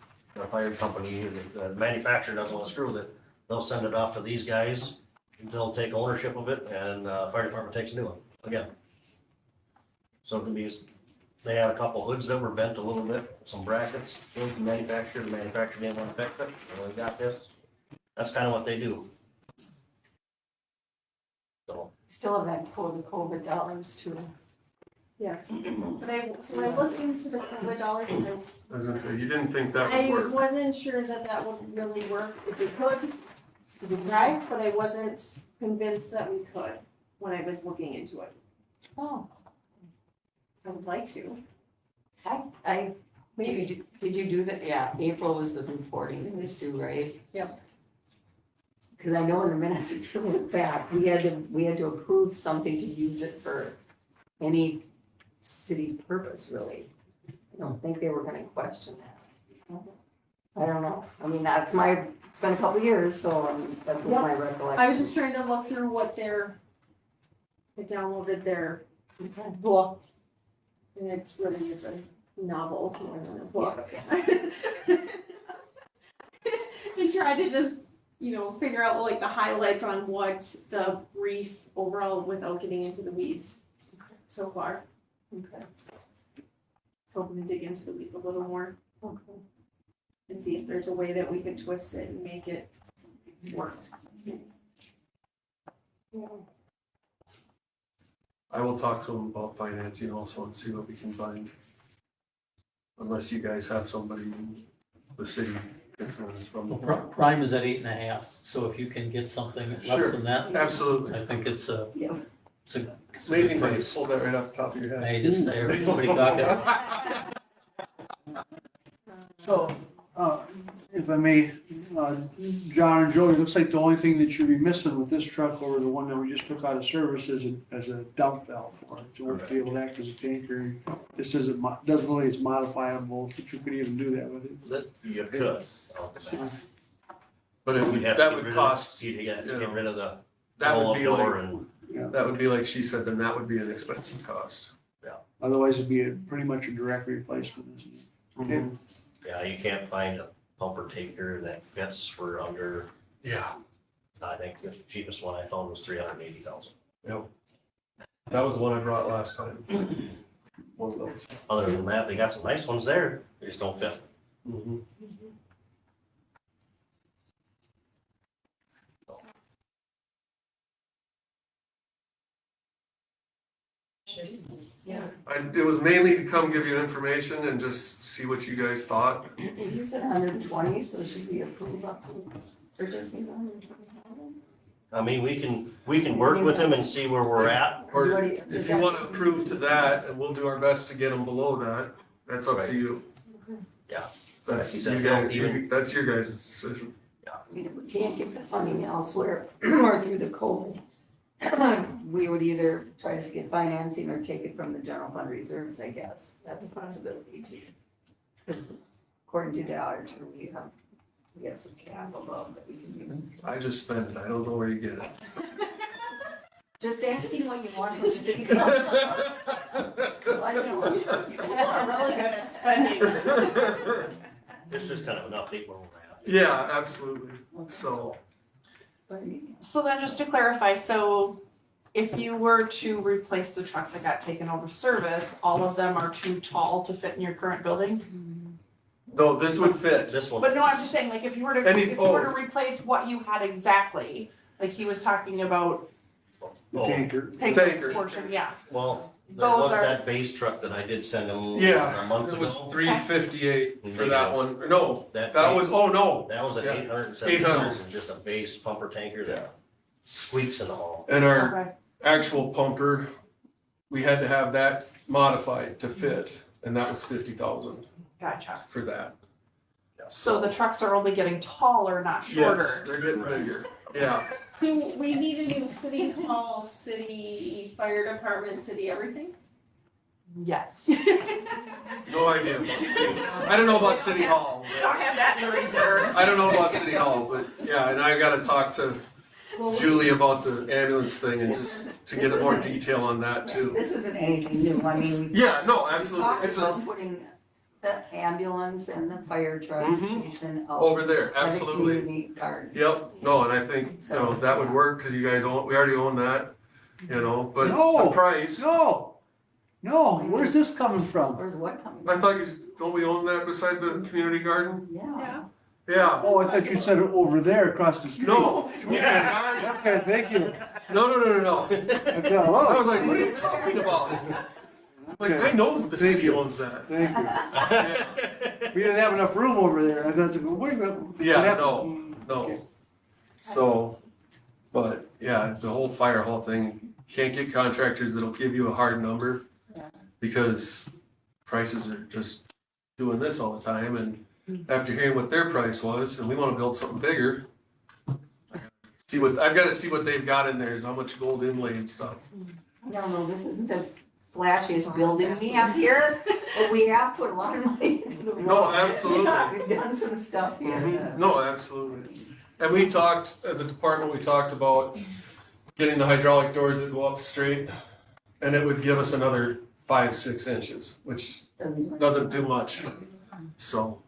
fire company, the manufacturer doesn't wanna screw with it. They'll send it off to these guys, they'll take ownership of it, and, fire department takes a new one, again. So it can be, they had a couple hoods that were bent a little bit, some brackets, came from manufacturer, the manufacturer didn't want to fix it, and we got this. That's kind of what they do. So, Still have that COVID dollars too. Yeah, but so when I looked into the COVID dollars, and I was gonna say, you didn't think that I would work. wasn't sure that that would really work. If we could, we could try, but I wasn't convinced that we could when I was looking into it. Oh, I would like to. did you do that? Yeah, April was the reporting that was due, right? Yep. Because I know in the minutes, if you look back, we had to approve something to use it for any city purpose, really. I don't think they were gonna question that. I don't know. I mean, it's been a couple years, so that was my recollection. I was just trying to look through what I downloaded their Okay. book, and it's really just a novel more than a book. And try to just, figure out like the highlights on what the brief overall without getting into the weeds so far. Okay. So I'm gonna dig into the weeds a little more Okay. and see if there's a way that we could twist it and make it work. I will talk to them about financing also and see what we can find. Unless you guys have somebody in the city that's from Well, the. Prime is at 8.5, so if you can get something less Sure. than that, Absolutely. I think it's a, Yeah. it's a. It's amazing how you price. pulled that right off the top of your head. I just, I heard somebody talking. So, if I may, John and Joey, it looks like the only thing that you'd be missing with this truck over the one that we just took out of service is a dump valve for it. So we'll be able to act as a tanker. This doesn't look like it's modifiable, that you could even do that with it. that you could. But We'd have to that get would rid of- cost, You'd have to you get know, rid of the that would roll-up be door like, and, that would be like she said, then that would be an expensive cost. Otherwise, it'd be pretty much a direct replacement, isn't it? Mhm. yeah, you can't find a pumper taker that fits for under, Yeah, I think the cheapest one I found was 380,000. that was the one I brought last time. One of those. Other than that, they got some nice ones there, they just don't fit. Mhm. Yeah. It was mainly to come give you information and just see what you guys thought. You said 120, so should we approve up to purchasing 120,000? I mean, we can work with him and see where we're at. Or What do you- if does you that- wanna approve to that, and we'll do our best to get them below that, that's up to you. Yeah. That's He you said guys, even- that's your guys' decision. I mean, if we can't get the funding elsewhere or through the code, we would either try to get financing or take it from the general fund reserves, I guess. That's a possibility too. 'Cause according to the auditor, we have some cap above that we can use. I just spend it, I don't know where you get it. Just asking what you want from the city council. I know. You are really good at spending. It's just kind of an update where we're at. Yeah, absolutely, so, But I mean, So then just to clarify, so if you were to replace the truck that got taken over service, all of them are too tall to fit in your current building? no, this would fit. This one. But no, I'm just saying, like, if you were to, Any- if you were to replace what you had exactly, like he was talking about Oh, Tanker. taking Tanker. the portion, yeah. well, there Those was are- that base truck that I did send him Yeah, a month it was ago. 358 for that one, or no, That that base- was, oh, no. That was an Yeah. 870,000, just a base pumper tanker Yeah. that squeaks in the hall. And our Okay. actual pumper, we had to have that modified to fit, and that was 50,000 Gotcha. for that. So the trucks are only getting taller, not Yes, shorter. they're getting bigger, yeah. So we need a new city hall, city fire department, city everything? Yes. No idea about city, I don't know about city hall. We don't have that in the reserves. I don't know about city hall, but yeah, and I gotta talk to Julie about the ambulance thing and just to get more detail on that too. this isn't anything new, I mean. Yeah, no, We absolutely, talked it's about putting the ambulance and the fire truck Mhm. station out over there, by the absolutely. community garden. Yep, no, and I think, you know, that would work, cause you guys own, we already own that, you know, but No. the price, No, where's this coming from? Where's what coming I from? thought you, don't we own that beside the community garden? Yeah. Yeah, Oh, I thought you said it over there across the street. no, Okay, thank you. no. Okay, I well, was like, what are you talking about? Like, I know the Thank city you. owns that. thank you. We didn't have enough room over there. I was like, wait a minute. Yeah, Okay. No, so, but, yeah, the whole fire hall thing, can't get contractors that'll give you a hard number. Yeah. Because prices are just doing this all the time, and after hearing what their price was, and we wanna build something bigger. I've gotta see what they've got in there, is how much gold inlay and stuff. I don't know, this isn't the flashiest building we have here, but we have put a lot of money into the road. No, absolutely. We've done some stuff here. Mhm. No, absolutely. And we talked, as a department, we talked about getting the hydraulic doors that go up straight, and it would give us another 5-6 inches, which doesn't do much, so.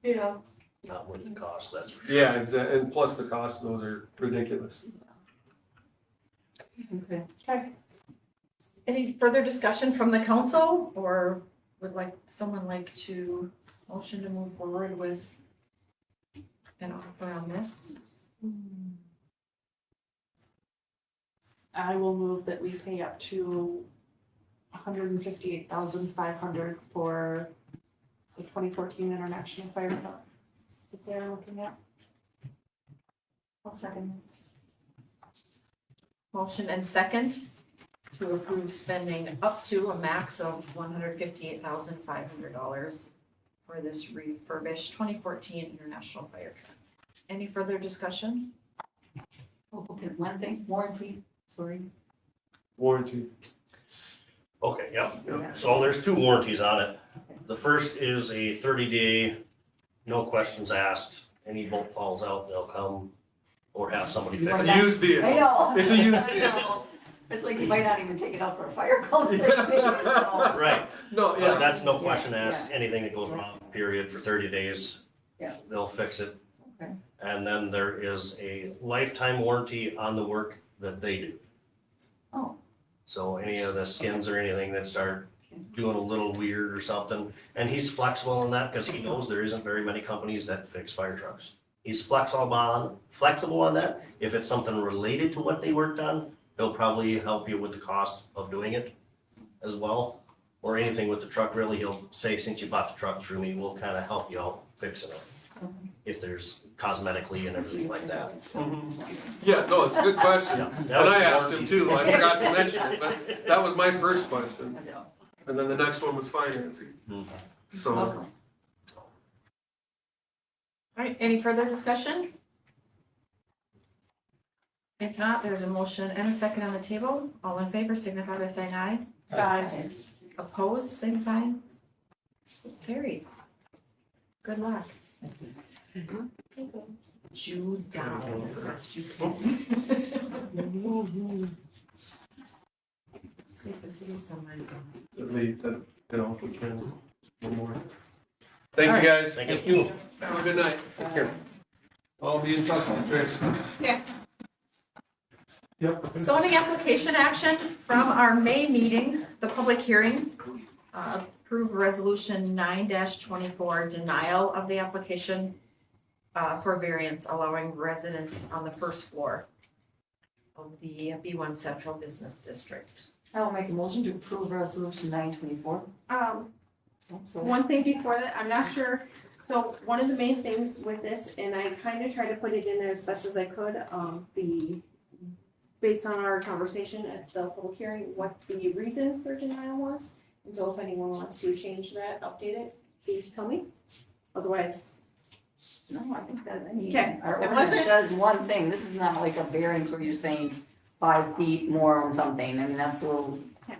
Yeah. Not worth the cost, that's for sure. Yeah, and plus the cost of those are ridiculous. Okay. Okay. Any further discussion from the council, or would someone like to motion to move forward with an offer on this? I will move that we pay up to $158,500 for the 2014 International Fire Truck that they're looking at. I'll second. Motion and second to approve spending up to a max of $158,500 for this refurbished 2014 International Fire Truck. Any further discussion? Oh, okay, one thing, warranty, sorry. Warranty. Okay, yep. Yeah. So there's 2 warranties on it. The first is a 30-day, no questions asked. Any bolt falls out, they'll come or have somebody You fix It's it. a used I vehicle. know. It's a used I know. It's like you might not even take it out for a fire call. Right, No, but yeah, that's no Yeah, question asked. yeah. Anything that goes wrong, period, for 30 days. Yeah. They'll fix it. Okay. And then there is a lifetime warranty on the work that they do. Oh. So any of the skins or anything that start doing a little weird or something, and he's flexible in that because he knows there isn't very many companies that fix fire trucks. He's flexible on that. If it's something related to what they worked on, he'll probably help you with the cost of doing it. as well, or anything with the truck, really, he'll say, since you bought the truck through me, we'll kind of help you out fixing it. If there's cosmetically and everything like that. Yeah, no, it's a good question. Yeah, And that was I asked him warranty. too, I forgot to mention it, but that was my first question. And then the next one was financing. Mhm. So, All right, any further discussion? If not, there's a motion and a second on the table. All in favor signify by saying aye. Aye. Opposed, same sign. It's carried. Good luck. Jude down. That's Jude. Safe to see someone. we can, one more. Thank you, guys. Thank you. Have a good night. Take care. I'll be in touch with Trace. Yeah. Yep. Zoning application action from our May meeting, the public hearing. Approve resolution 9-24, denial of the application for variance allowing residents on the first floor of the B1 Central Business District. I will make a motion to approve resolution 924. One thing before that, I'm not sure, so one of the main things with this, and I kind of tried to put it in there as best as I could, based on our conversation at the public hearing, what the reason for denial was. And so if anyone wants to change that, update it, please tell me. Otherwise, No, I think that, I mean, Okay, our it ordinance wasn't- says one thing, this is not like a variance where you're saying 5 feet more on something, I mean, that's a little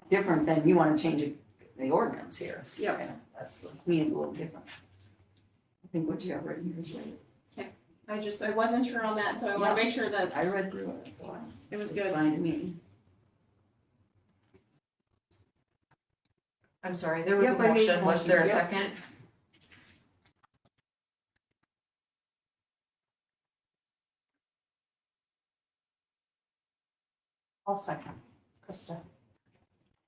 different than you wanna change the ordinance here. Yep. Yeah, that's, to me, it's a little different. I think what you have written here is right. I wasn't sure on that, so I wanna make sure that I read through it, that's why. it was It's good. fine to me. I'm sorry, there was a Yep, I made the motion. Was there a motion, yep. second? I'll second. Krista.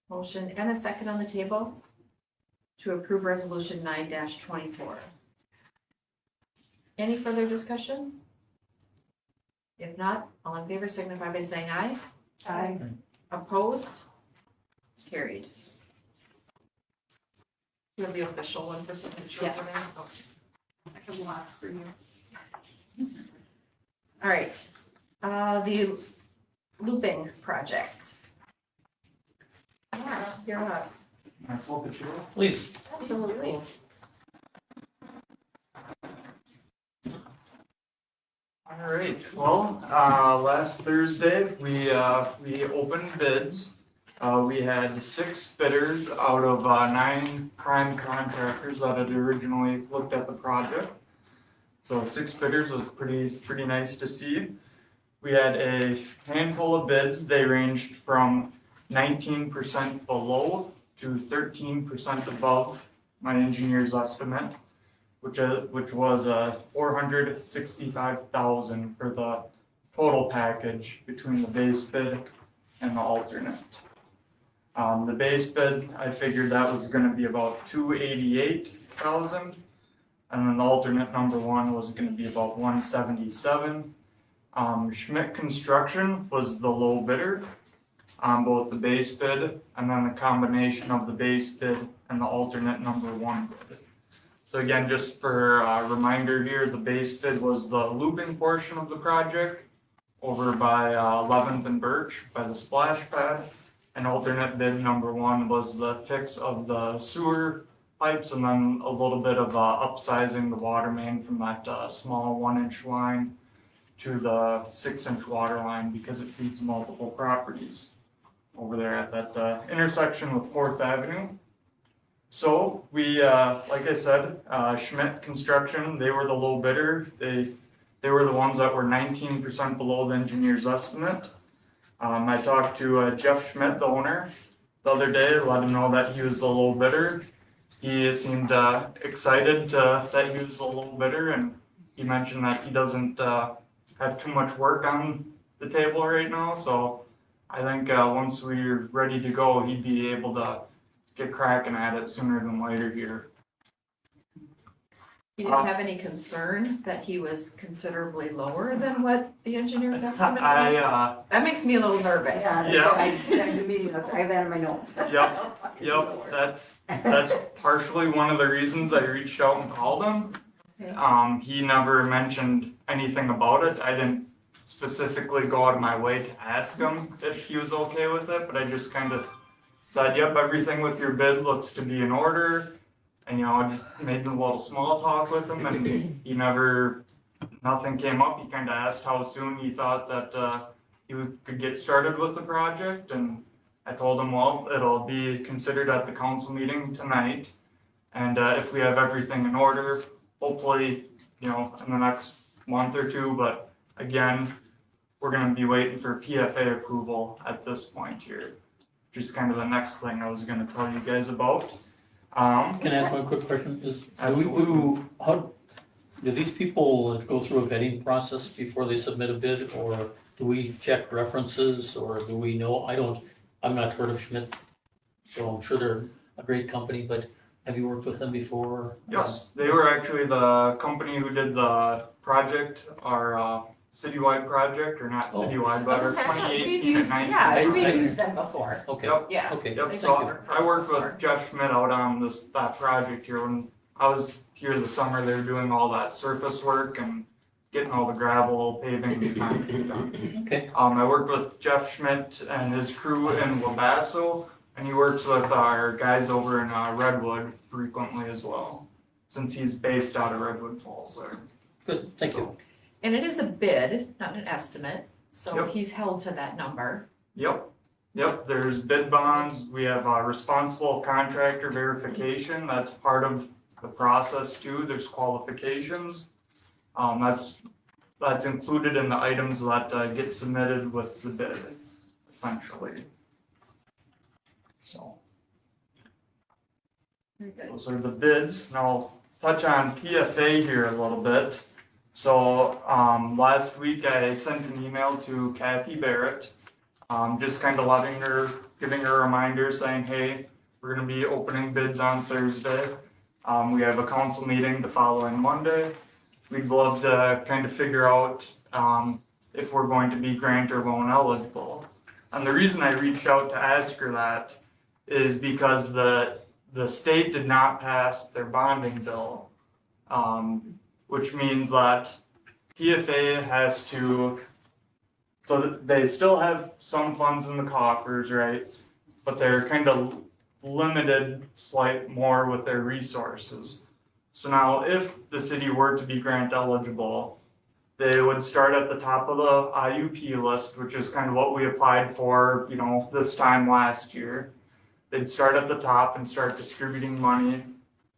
Motion and a second on the table to approve resolution 9-24. Any further discussion? If not, all in favor signify by saying aye. Aye. Opposed? Carried. You have the official one for signature over Yes. there? I have lots for you. All right, the looping project. Yeah, you're up. Please. Absolutely. All right, well, last Thursday, we opened bids. We had 6 bidders out of 9 prime contractors that had originally looked at the project. So 6 bidders was pretty nice to see. We had a handful of bids. They ranged from 19% below to 13% above my engineer's estimate, which was $465,000 for the total package between the base bid and the alternate. The base bid, I figured that was gonna be about $288,000, and then the alternate number 1 was gonna be about $177,000. Schmidt Construction was the low bidder on both the base bid and then the combination of the base bid and the alternate number 1 bid. So again, just for a reminder here, the base bid was the looping portion of the project over by 11th and Birch by the splash pad. And alternate bid number 1 was the fix of the sewer pipes and then a little bit of upsizing the water main from that small 1-inch line to the 6-inch water line because it feeds multiple properties over there at that intersection with 4th Avenue. So we, like I said, Schmidt Construction, they were the low bidder. They were the ones that were 19% below the engineer's estimate. I talked to Jeff Schmidt, the owner, the other day, let him know that he was the low bidder. He seemed excited that he was the low bidder, and he mentioned that he doesn't have too much work on the table right now. So I think once we're ready to go, he'd be able to get cracking at it sooner than later here. You didn't have any concern that he was considerably lower than what the engineer's estimate was? I, That makes me a little nervous. Yeah. I did the meeting notes, I have that in my notes. Yep, that's partially one of the reasons I reached out and called him. Okay. He never mentioned anything about it. I didn't specifically go out of my way to ask him if he was okay with it, but I just kind of said, yep, everything with your bid looks to be in order. And, you know, I just made a little small talk with him and he never, nothing came up. He kind of asked how soon he thought that, he could get started with the project, and I told him, well, it'll be considered at the council meeting tonight. And, if we have everything in order, hopefully, you know, in the next month or two, but again, we're gonna be waiting for PFA approval at this point here. Which is kind of the next thing I was gonna tell you guys about. Can I ask one quick question? Do these people go through a vetting process before they submit a bid, or do we check references, or do we know? I'm not heard of Schmidt, so I'm sure they're a great company, but have you worked with them before? Yes, they were actually the company who did the project, our citywide project, or not Oh. citywide, but our We've 2018 and 19. Yeah, we've I- used them before. Okay, Yep. Yeah. okay, Yep, thank so you. I worked with Jeff Schmidt out on that project here. When I was here this summer, they were doing all that surface work and getting all the gravel, paving, and concrete done. Okay, I worked with Jeff Schmidt and his crew in Wabasso, and he works with our guys over in Redwood frequently as well, since he's based out of Redwood Falls there. good, thank you. And it is a bid, not an estimate, so Yep. he's held to that number. Yep, there's bid bonds, we have responsible contractor verification, that's part of the process too, there's qualifications. That's included in the items that get submitted with the bid, essentially. So. Those are the bids, and I'll touch on PFA here a little bit. So, last week I sent an email to Kathy Barrett, just kind of giving her a reminder saying, hey, we're gonna be opening bids on Thursday. We have a council meeting the following Monday. We'd love to kind of figure out, if we're going to be grant or loan eligible. And the reason I reached out to ask her that is because the state did not pass their bonding bill. Which means that PFA has to, so they still have some funds in the coffers, right? But they're kind of limited slight more with their resources. So now if the city were to be grant eligible, they would start at the top of the IUP list, which is kind of what we applied for, you know, this time last year. They'd start at the top and start distributing money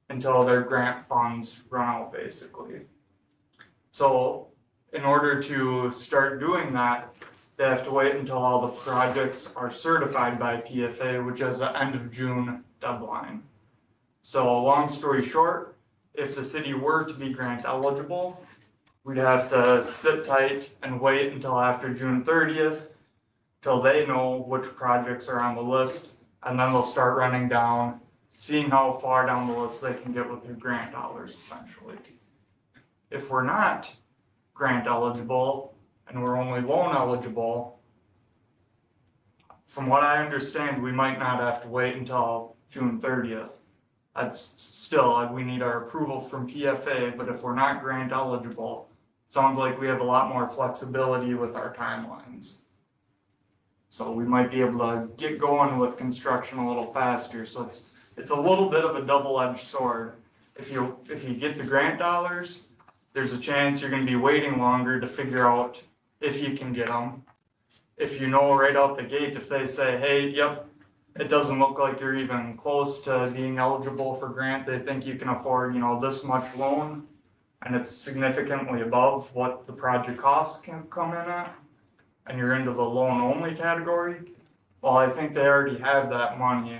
until their grant funds run out, basically. So in order to start doing that, they have to wait until all the projects are certified by PFA, which is the end of June deadline. So long story short, if the city were to be grant eligible, we'd have to sit tight and wait until after June 30th, till they know which projects are on the list, and then they'll start running down, seeing how far down the list they can get with their grant dollars, essentially. If we're not grant eligible and we're only loan eligible, from what I understand, we might not have to wait until June 30th. That's still, we need our approval from PFA, but if we're not grant eligible, it sounds like we have a lot more flexibility with our timelines. So we might be able to get going with construction a little faster, so it's a little bit of a double-edged sword. If you get the grant dollars, there's a chance you're gonna be waiting longer to figure out if you can get them. If you know right out the gate, if they say, hey, yep, it doesn't look like you're even close to being eligible for grant, they think you can afford, you know, this much loan, and it's significantly above what the project costs can come in at, and you're into the loan-only category, well, I think they already have that money.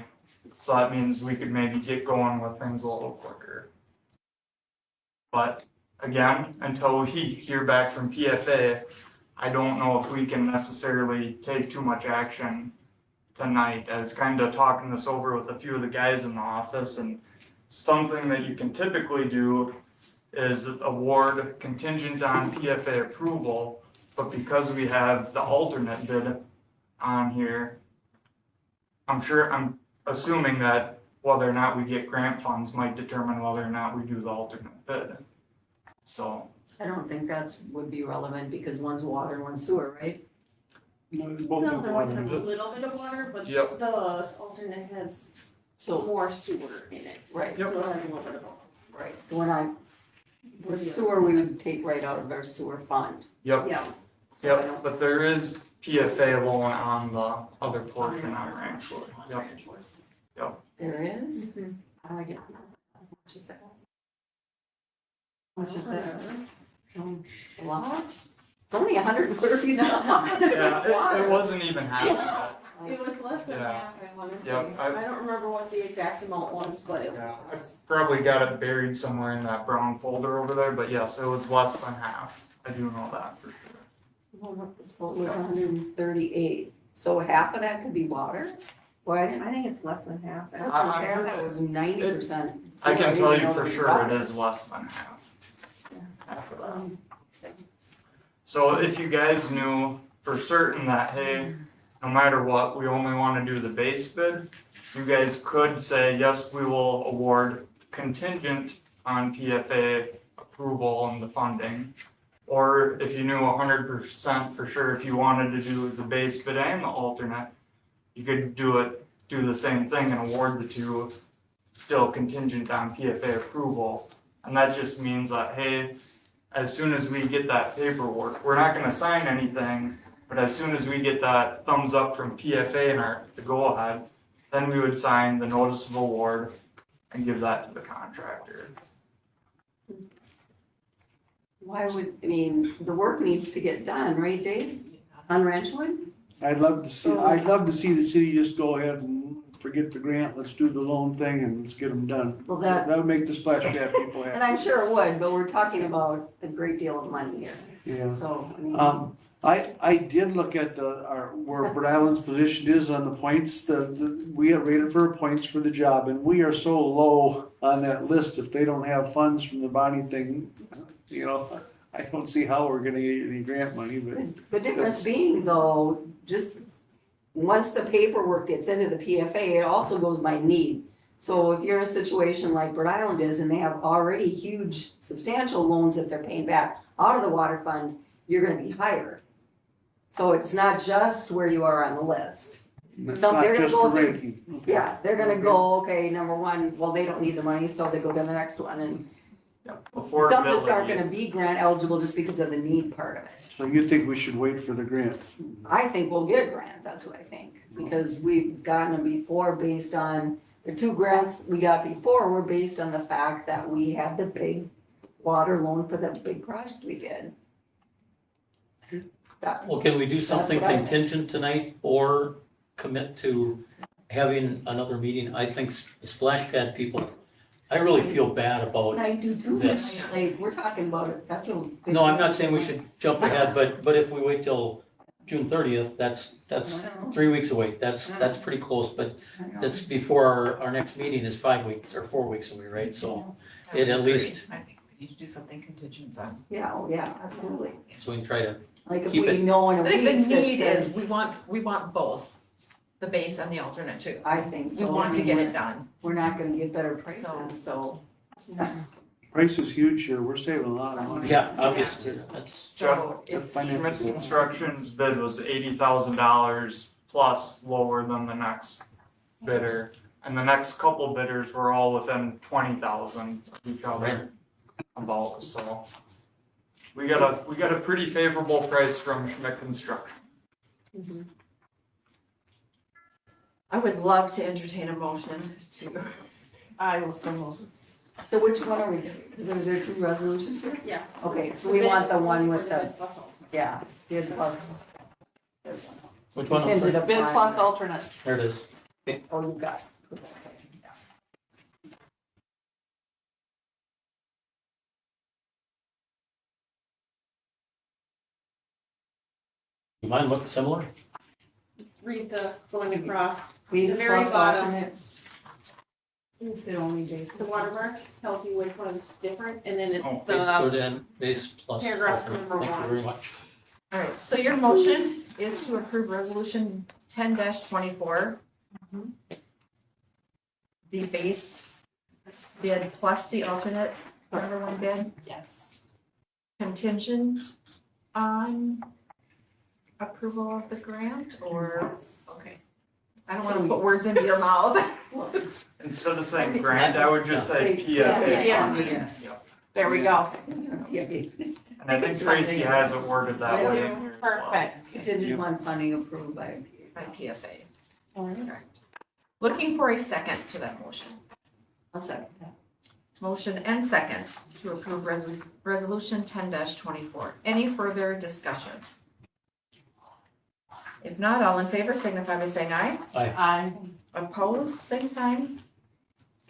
So that means we could maybe get going with things a little quicker. But again, until we hear back from PFA, I don't know if we can necessarily take too much action tonight. I was kind of talking this over with a few of the guys in the office, and something that you can typically do is award contingent on PFA approval, but because we have the alternate bid on here, I'm assuming that whether or not we get grant funds might determine whether or not we do the alternate bid. So, I don't think that's, would be relevant because one's water and one's sewer, right? Both No, of there was a them. little bit of water, but Yep. the alternate has So, more sewer in it. right, Yep. So it has a little bit of both. right. When the sewer, we would take right out of our sewer fund. yep, Yeah. So I yep, don't, but there is PFA loan on the other portion on Ranchwood, yep. there is? Mhm. I get, how much is that? How much is that? A lot? It's only 130 Yeah, it wasn't even half of that. It was less than Yeah. half, I wanna say. Yep, I don't remember what the exact amount was, but it Yeah, I was. probably got it buried somewhere in that brown folder over there, but yes, it was less than half. I do know that for sure. Total was 138. So half of that could be water? Why didn't I think it's less than half. I was gonna say, I thought it was 90%. I So can didn't tell you know for there was sure water. it is less than half. Yeah. Half of that. So if you guys knew for certain that, hey, no matter what, we only wanna do the base bid, you guys could say, yes, we will award contingent on PFA approval and the funding. Or if you knew 100% for sure, if you wanted to do the base bid and the alternate, you could do the same thing and award the two, still contingent on PFA approval. And that just means that, hey, as soon as we get that paperwork, we're not gonna sign anything, but as soon as we get that thumbs up from PFA and the go ahead, then we would sign the notice of award and give that to the contractor. Why would, I mean, the work needs to get done, right, Dave? On Ranchwood? I'd love to see the city just go ahead and forget the grant, let's do the loan thing and let's get them done. Well, that, That would make the splash pad people and happy. I'm sure it would, but we're talking about a great deal of money here. Yeah. So, I mean, I did look at where Bird Island's position is on the points, we got rated for points for the job, and we are so low on that list, if they don't have funds from the body thing, you know, I don't see how we're gonna get any grant money, but. the difference being though, just once the paperwork gets into the PFA, it also goes by need. So if you're in a situation like Bird Island is, and they have already huge substantial loans that they're paying back out of the water fund, you're gonna be higher. So it's not just where you are on the list. It's So not they're gonna just go a through- ranking. Yeah, they're gonna go, okay, number one, well, they don't need the money, so they go to the next one, and some just aren't gonna be grant eligible just because of the need part of it. So you think we should wait for the grants? I think we'll get a grant, that's what I think, because we've gotten them before based on, the two grants we got before were based on the fact that we had the big water loan for the big project we did. That- Well, can we do something what I think. contingent tonight or commit to having another meeting? I think the splash pad people, I really feel bad And about, I do too, This. like, we're talking about it, that's a. big- no, I'm not saying we should jump ahead, but if we wait till June 30th, that's I know, 3 weeks away. That's pretty close, but I know. that's before our next meeting is 5 weeks or 4 weeks away, right? So it at least, I think we need to do something contingent on. Yeah, oh, yeah, absolutely, so we can try to, like if Keep we it. know in a I think the week that need is, says, we want both, the base and the alternate too. I think so. We want to get it done. We're not gonna get better prices, so. Price is huge here, we're saving a lot of money. yeah, obviously, that's, So The it's, financial- Schmidt Construction's bid was $80,000 plus lower than the next bidder. And the next couple bidders were all within 20,000 of each other about, so. We got a pretty favorable price from Schmidt Construction. I would love to entertain a motion to, I will so move. So which one are we doing? Is there two resolutions here? Yeah. Okay, so we want the one with the, Bid plus alternate. yeah, bid plus. This one. which one? Contingent Bid upon- plus alternate. There it is. Oh, you got it. You mind look similar? Read the going across. Base The very plus bottom. alternate. It only days. The watermark tells you which one's different, and then it's Base the, good and base plus. Paragraph alternate. number Thank you one. very much. All right, so your motion is to approve resolution 10-24. The base bid plus the alternate, whatever one bid, yes. contingent on approval of the grant, or, okay. I don't wanna put words into your mouth. Instead of saying grant, I would just say PFA. Yeah. funding. Yes. Yep. There we go. And I think Tracy has it worded that Yeah. way in here as well. Perfect. Contingent on funding approved by. By PFA. Correct. Looking for a second to that motion. I'll second that. Motion and second to approve resolution 10-24. Any further discussion? If not, all in favor signify by saying aye. I, Opposed, same sign.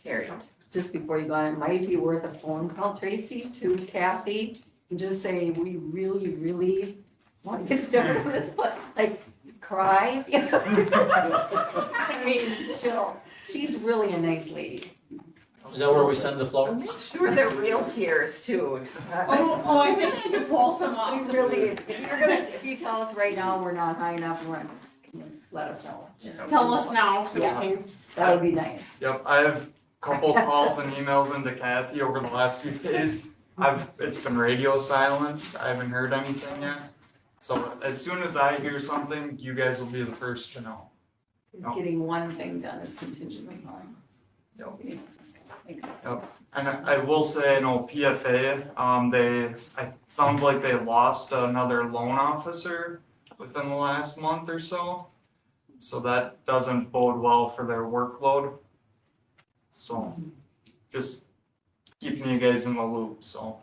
Carried. Just before you go on, it might be worth a phone call, Tracy, to Kathy, and just say, we really, really want to get started with this, but like, cry. You know? I mean, she's really a nice lady. Is that where we send the flowers? Make sure they're real tears too. Oh, I think you can pull some We off. really, if you tell us right now we're not high enough, we're just, let us know. Just Tell us now so we Yeah. can. That would be nice. Yep, I have a couple calls and emails into Kathy over the last few days. It's been radio silence, I haven't heard anything yet. So as soon as I hear something, you guys will be the first to know. It's getting one thing done is contingent upon. And I will say, PFA, sounds like they lost another loan officer within the last month or so. So that doesn't bode well for their workload. So just keeping you guys in the loop, so.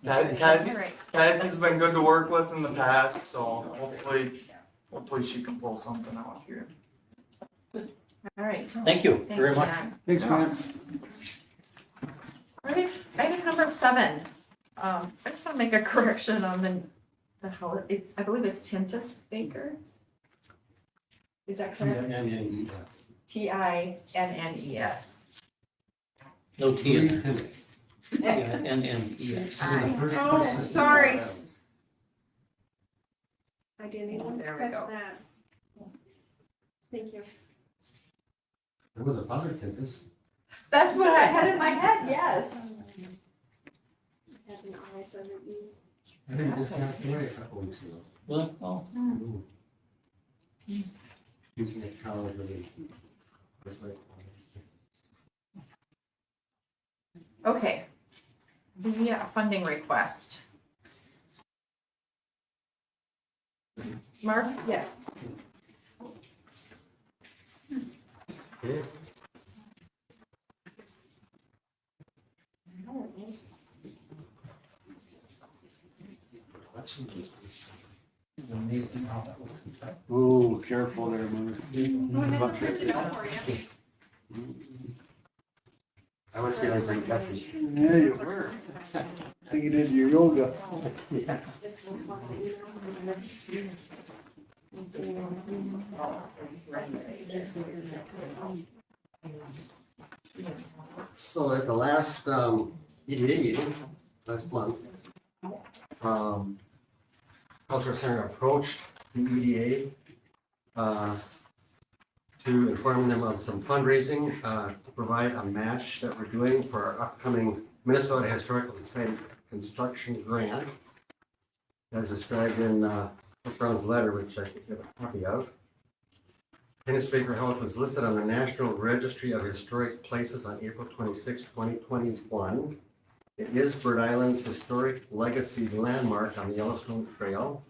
Kathy's been good to work with in the past, so hopefully she can pull something out here. All right. Thank you Thank very you, much. Dan. Thanks, man. All right, item number 7. I just want to make a correction on the how I believe it's Tintus Baker. Is that correct? Tinnes. No T in there. Yeah, N-N-E-S. Oh, sorry. I didn't even There we catch go. that. Thank you. There was a powder tempest. That's what I had in my head, yes. Had an eye, so I didn't- I think it just passed away a couple weeks ago. Well, oh, Using it college really. Okay. The funding request. Mark? Yes. Ooh, careful there, man. I was feeling pretty gutsy. Yeah, you were. I think you did your yoga. It's this one that you So at the last EDA meeting, last month, Cultural Center approached the EDA to inform them of some fundraising to provide a match that we're doing for our upcoming Minnesota Historical Society Construction Grant, as described in Brown's letter, which I think you have a copy of. Tennis Baker House was listed on the National Registry of Historic Places on April 26, 2021. It is Bird Island's historic legacy landmark on the Yellowstone Trail.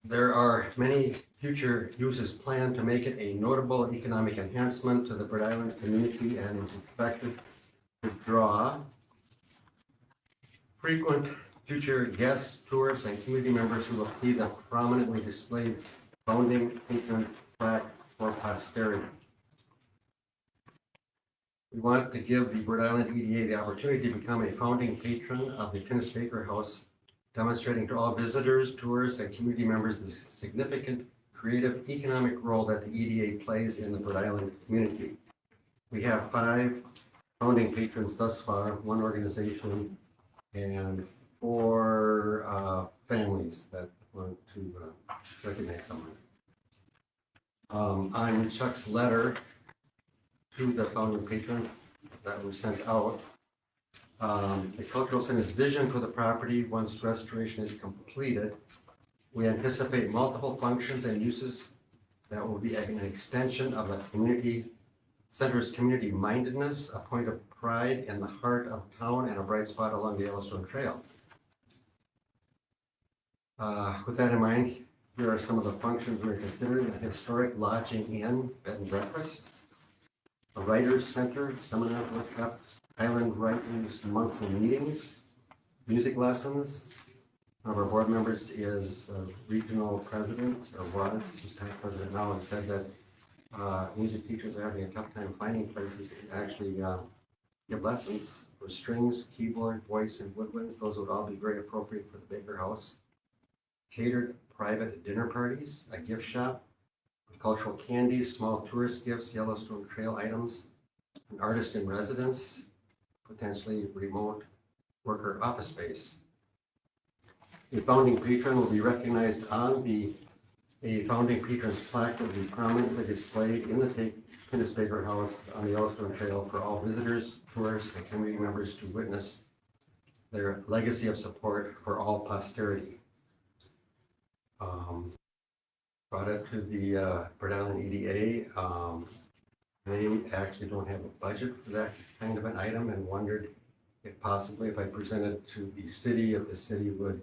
There are many future uses planned to make it a notable economic enhancement to the Bird Island community and is expected to draw frequent future guests, tourists, and community members who will see the prominently displayed founding patron plaque for posterity. We want to give the Bird Island EDA the opportunity to become a founding patron of the Tennis Baker House, demonstrating to all visitors, tourists, and community members the significant creative economic role that the EDA plays in the Rhode Island community. We have 5 founding patrons thus far, 1 organization, and 4 families that want to recognize someone. On Chuck's letter to the founding patron that was sent out, the cultural center's vision for the property once restoration is completed. We anticipate multiple functions and uses that will be an extension of the community center's community mindedness, a point of pride in the heart of town and a bright spot along the Yellowstone Trail. With that in mind, here are some of the functions we're considering: a historic lodging inn, bed and breakfast, a writers center, seminar workshops, island writers monthly meetings, music lessons. One of our board members is regional president, or was, she's past president now, and said that music teachers are having a tough time finding places to actually give lessons for strings, keyboard, voice, and woodwinds. Those would all be very appropriate for the Baker House. Catered private dinner parties, a gift shop with cultural candies, small tourist gifts, Yellowstone Trail items, an artist in residence, potentially remote worker office space. A founding patron will be recognized on a founding patron plaque that will be prominently displayed in the Candace Baker House on the Yellowstone Trail for all visitors, tourists, and community members to witness their legacy of support for all posterity. Brought it to the Rhode Island EDA. They actually don't have a budget for that kind of an item and wondered if possibly if I presented to the city, if the city would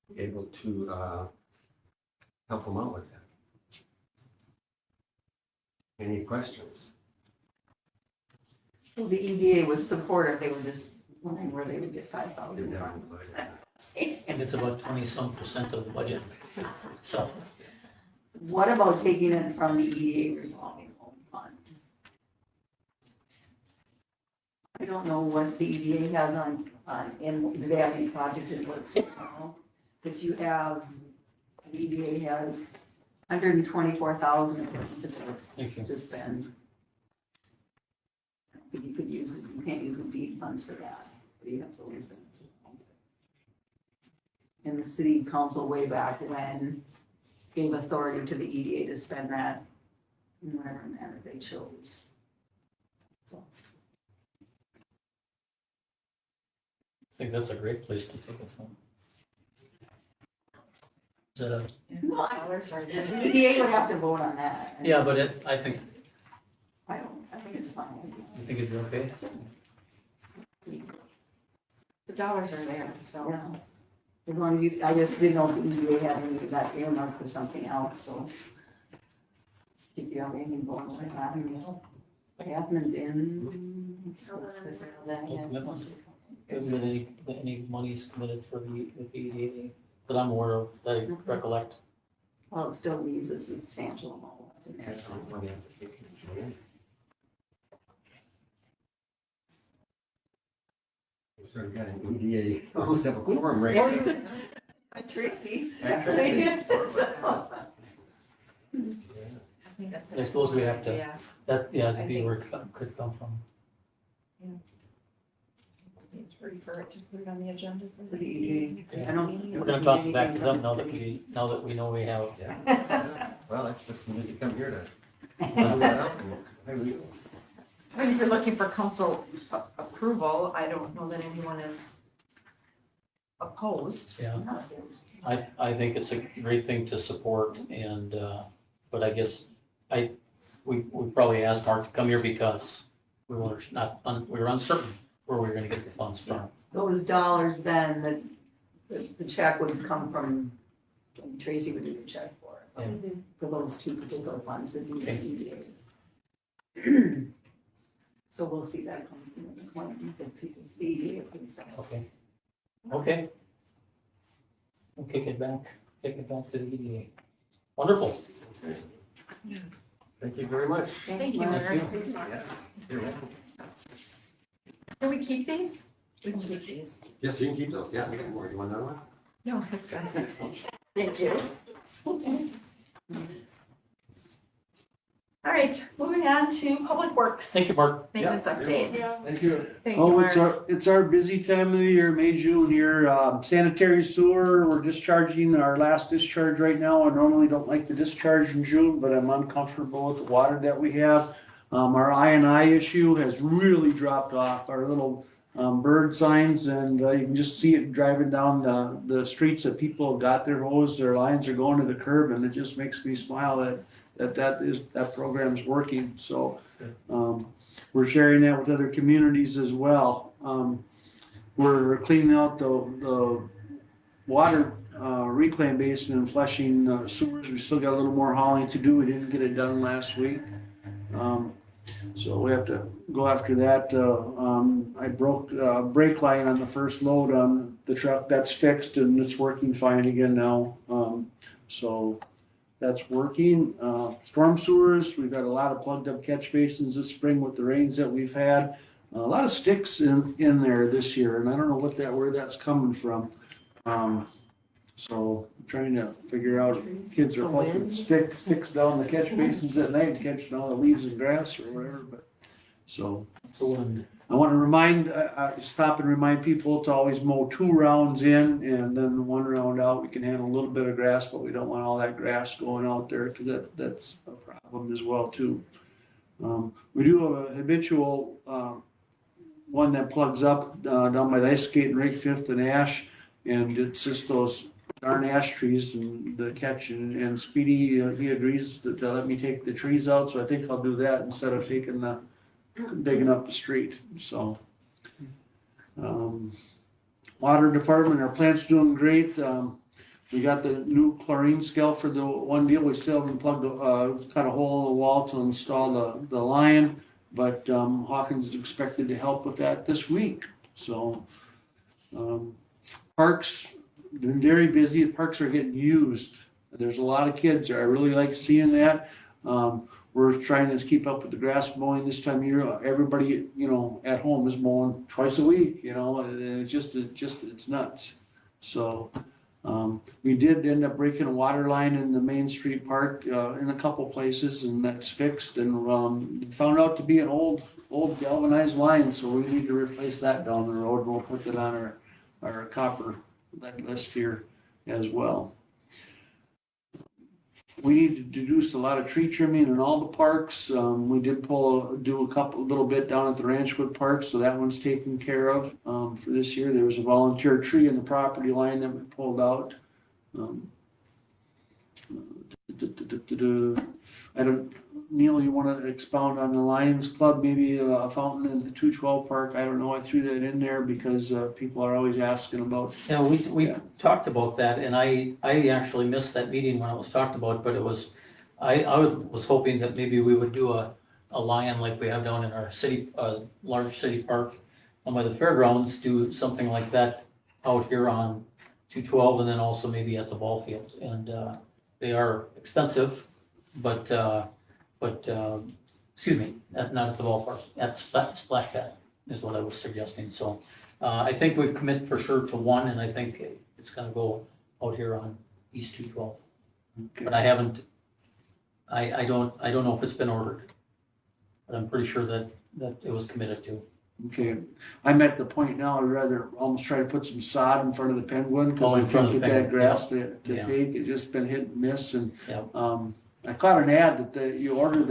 be able to help them out with that. Any questions? So the EDA was supportive, they were just wondering where they would get 5,000 Didn't have from. any budget. And it's about 20-some% of the budget. So, What about taking it from the EDA revolving loan fund? I don't know what the EDA has on, in, do they have any projects in works right now? But you have, the EDA has 124,000 to this, Thank you. to spend. I think you could use, you can't use the deed funds for that, but you have to use them. And the city council way back when gave authority to the EDA to spend that in whatever manner they chose. So, I think that's a great place to take it from. Is that a, well, the EDA would have to vote on that. and yeah, but I think, I think it's fine. you think it'd be okay? The dollars are there, so. Yeah. As long as you, I just didn't know if the EDA had any of that earmarked for something else, so. If you have anything going on with that, Kathman's in. what's this, that, No yeah. commitment? Hasn't been any monies committed for the EDA that I'm aware of, that I recollect. Well, it still leaves a substantial amount left in there. That's so. not money application. So we got an EDA, almost have a quorum right now. Tracy. And Tracy. I suppose we have to- Yeah. That, yeah, I the B think- word could come from. Need to refer it to put it on the agenda for For the the EDA. next I don't- meeting. We're gonna toss it back to them now that we know we have. Yeah. Well, that's just, we need to come here to. find that out and there we go. I mean, if you're looking for council approval, I don't know that anyone is opposed. Yeah, I think it's a great thing to support and, but I guess we probably asked Mark to come here because we were we were uncertain where we were gonna get the funds from. Those dollars then, the check would come from, Tracy would do the check for it. For those two particular funds that do the EDA. So we'll see that come from the claims if it's the EDA approves that. Okay. We'll take it back to the EDA. Wonderful. Thank you very much. Thank you. Yeah, you're welcome. Can we keep these? We can keep these. Yes, you can keep those. Yeah, we got more. You want another one? No, that's good. Thank you. All right, moving on to Public Works. Thank you, Mark. Maintenance update. Yeah. Thank you. Thank you, Oh, Mark. it's our busy time of the year, May, June here. Sanitary sewer, we're discharging our last discharge right now. I normally don't like the discharge in June, but I'm uncomfortable with the water that we have. Our I&I issue has really dropped off. Our little bird signs, and you can just see it driving down the streets that people have got their hose, their lines are going to the curb, and it just makes me smile that program's working. So we're sharing that with other communities as well. We're cleaning out the water reclaim basin and flushing sewers. We still got a little more hauling to do. We didn't get it done last week. So we have to go after that. I broke a brake line on the first load on the truck. That's fixed and it's working fine again now. So that's working. Storm sewers, we've got a lot of plugged up catch basins this spring with the rains that we've had. A lot of sticks in there this year, and I don't know where that's coming from. So I'm trying to figure out if kids are putting sticks down the catch basins at night and catching all the leaves and grass or whatever, but so. I want to stop and remind people to always mow 2 rounds in and then 1 round out. We can handle a little bit of grass, but we don't want all that grass going out there because that's a problem as well too. We do have a habitual one that plugs up down by the ice skating rink, 5th and Ash, and it's just those darn ash trees and the catch, and Speedy, he agrees to let me take the trees out, so I think I'll do that instead of digging up the street. So water department, our plant's doing great. We got the new chlorine scale for the one deal. We still haven't cut a hole in the wall to install the line, but Hawkins is expected to help with that this week. So parks been very busy. The parks are getting used. There's a lot of kids there. I really like seeing that. We're trying to keep up with the grass mowing this time of year. Everybody, at home is mowing twice a week, and it's nuts. So we did end up breaking a water line in the Main Street Park in a couple places, and that's fixed, and found out to be an old galvanized line, so we need to replace that down the road. We'll put that on our copper list here as well. We need to deduce a lot of tree trimming in all the parks. We did do a little bit down at the Ranchwood Park, so that one's taken care of for this year. There was a volunteer tree in the property line that we pulled out. Neil, you want to expound on the Lions Club, maybe a fountain in the 212 Park? I don't know. I threw that in there because people are always asking about. Yeah, we talked about that, and I actually missed that meeting when it was talked about, but I was hoping that maybe we would do a lion like we have down in our city, large city park by the fairgrounds, do something like that out here on 212, and then also maybe at the ball field. And they are expensive, but excuse me, not at the ballpark, at Splash Pad is what I was suggesting. So I think we've committed for sure to one, and I think it's gonna go out here on East 212. Okay. But I haven't, I don't know if it's been ordered, but I'm pretty sure that it was committed to. Okay, I'm at the point now, I'd rather almost try to put some sod in front of the Penguin, Oh, in because front we of can't the get that Penguin, grass to yeah. take. It's just been hit and miss, and Yeah. I caught an ad that you order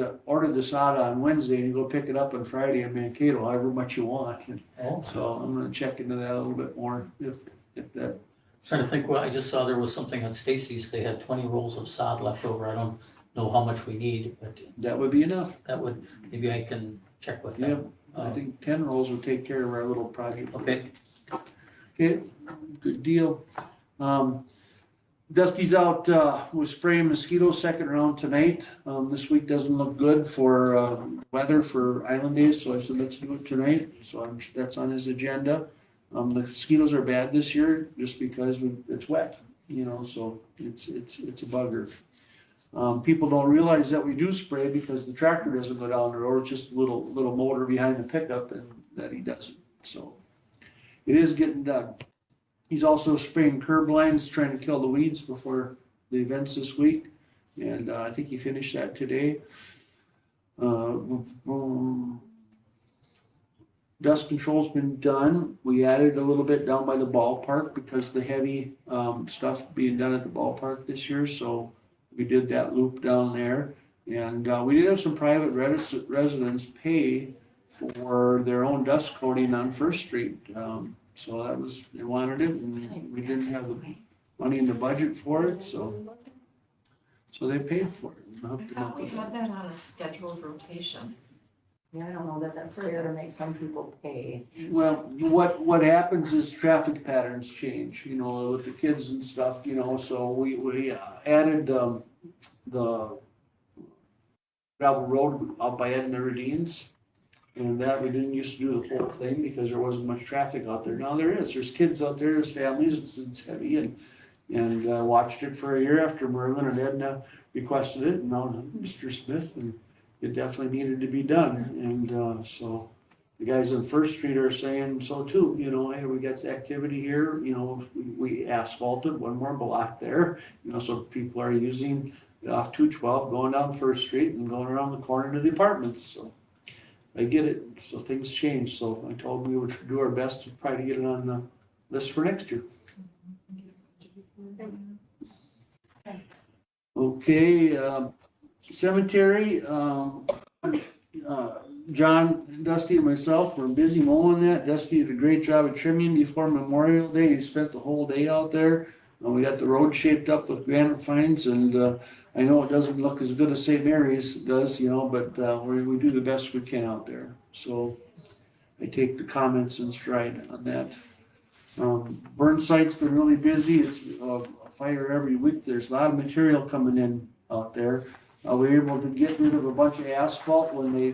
the sod on Wednesday and you go pick it up on Friday in Mankato, however much you want. And Oh. so I'm gonna check into that a little bit more if that. Trying to think, well, I just saw there was something at Stacy's, they had 20 rolls of sod left over. I don't know how much we need, but That would be enough. that would, maybe I can check with Yep, them. I think 10 rolls would take care of our little project. Okay, Okay, good deal. Dusty's out with spraying mosquitoes, second round tonight. This week doesn't look good for weather for Island Days, so I said, let's do it tonight. So that's on his agenda. The mosquitoes are bad this year just because it's wet, so it's a bugger. People don't realize that we do spray because the tractor doesn't go down the road. It's just a little motor behind the pickup, and that he doesn't. So it is getting done. He's also spraying curb lines, trying to kill the weeds before the events this week. And I think he finished that today. Dust control's been done. We added a little bit down by the ballpark because the heavy stuff being done at the ballpark this year, so we did that loop down there. And we did have some private residents pay for their own dust coating on First Street. So that was, they wanted it, and we didn't have the money in the budget for it, so they paid for it. I thought we had that on a scheduled rotation. Yeah, I don't know that that's fair to make some people pay. Well, what happens is traffic patterns change, you know, with the kids and stuff, you know, so we added the gravel road out by Edna Radine's. And that we didn't used to do the whole thing because there wasn't much traffic out there. Now there is. There's kids out there, there's families, it's heavy, and watched it for a year after Merlin and Edna requested it, and now Mr. Smith, and it definitely needed to be done. And so the guys on First Street are saying so too, you know, hey, we got activity here, you know, we asphalted one more block there, you know, so people are using off 212, going down First Street and going around the corner to the apartments, so. I get it, so things change, so I told them we would do our best to try to get it on the list for next year. Okay, cemetery, John, Dusty, and myself were busy mowing that. Dusty did a great job of trimming before Memorial Day. He spent the whole day out there. We got the road shaped up with granite fines, and I know it doesn't look as good as St. Mary's does, you know, but we do the best we can out there. So I take the comments in stride on that. Burn site's been really busy. It's a fire every week. There's a lot of material coming in out there. We were able to get rid of a bunch of asphalt when they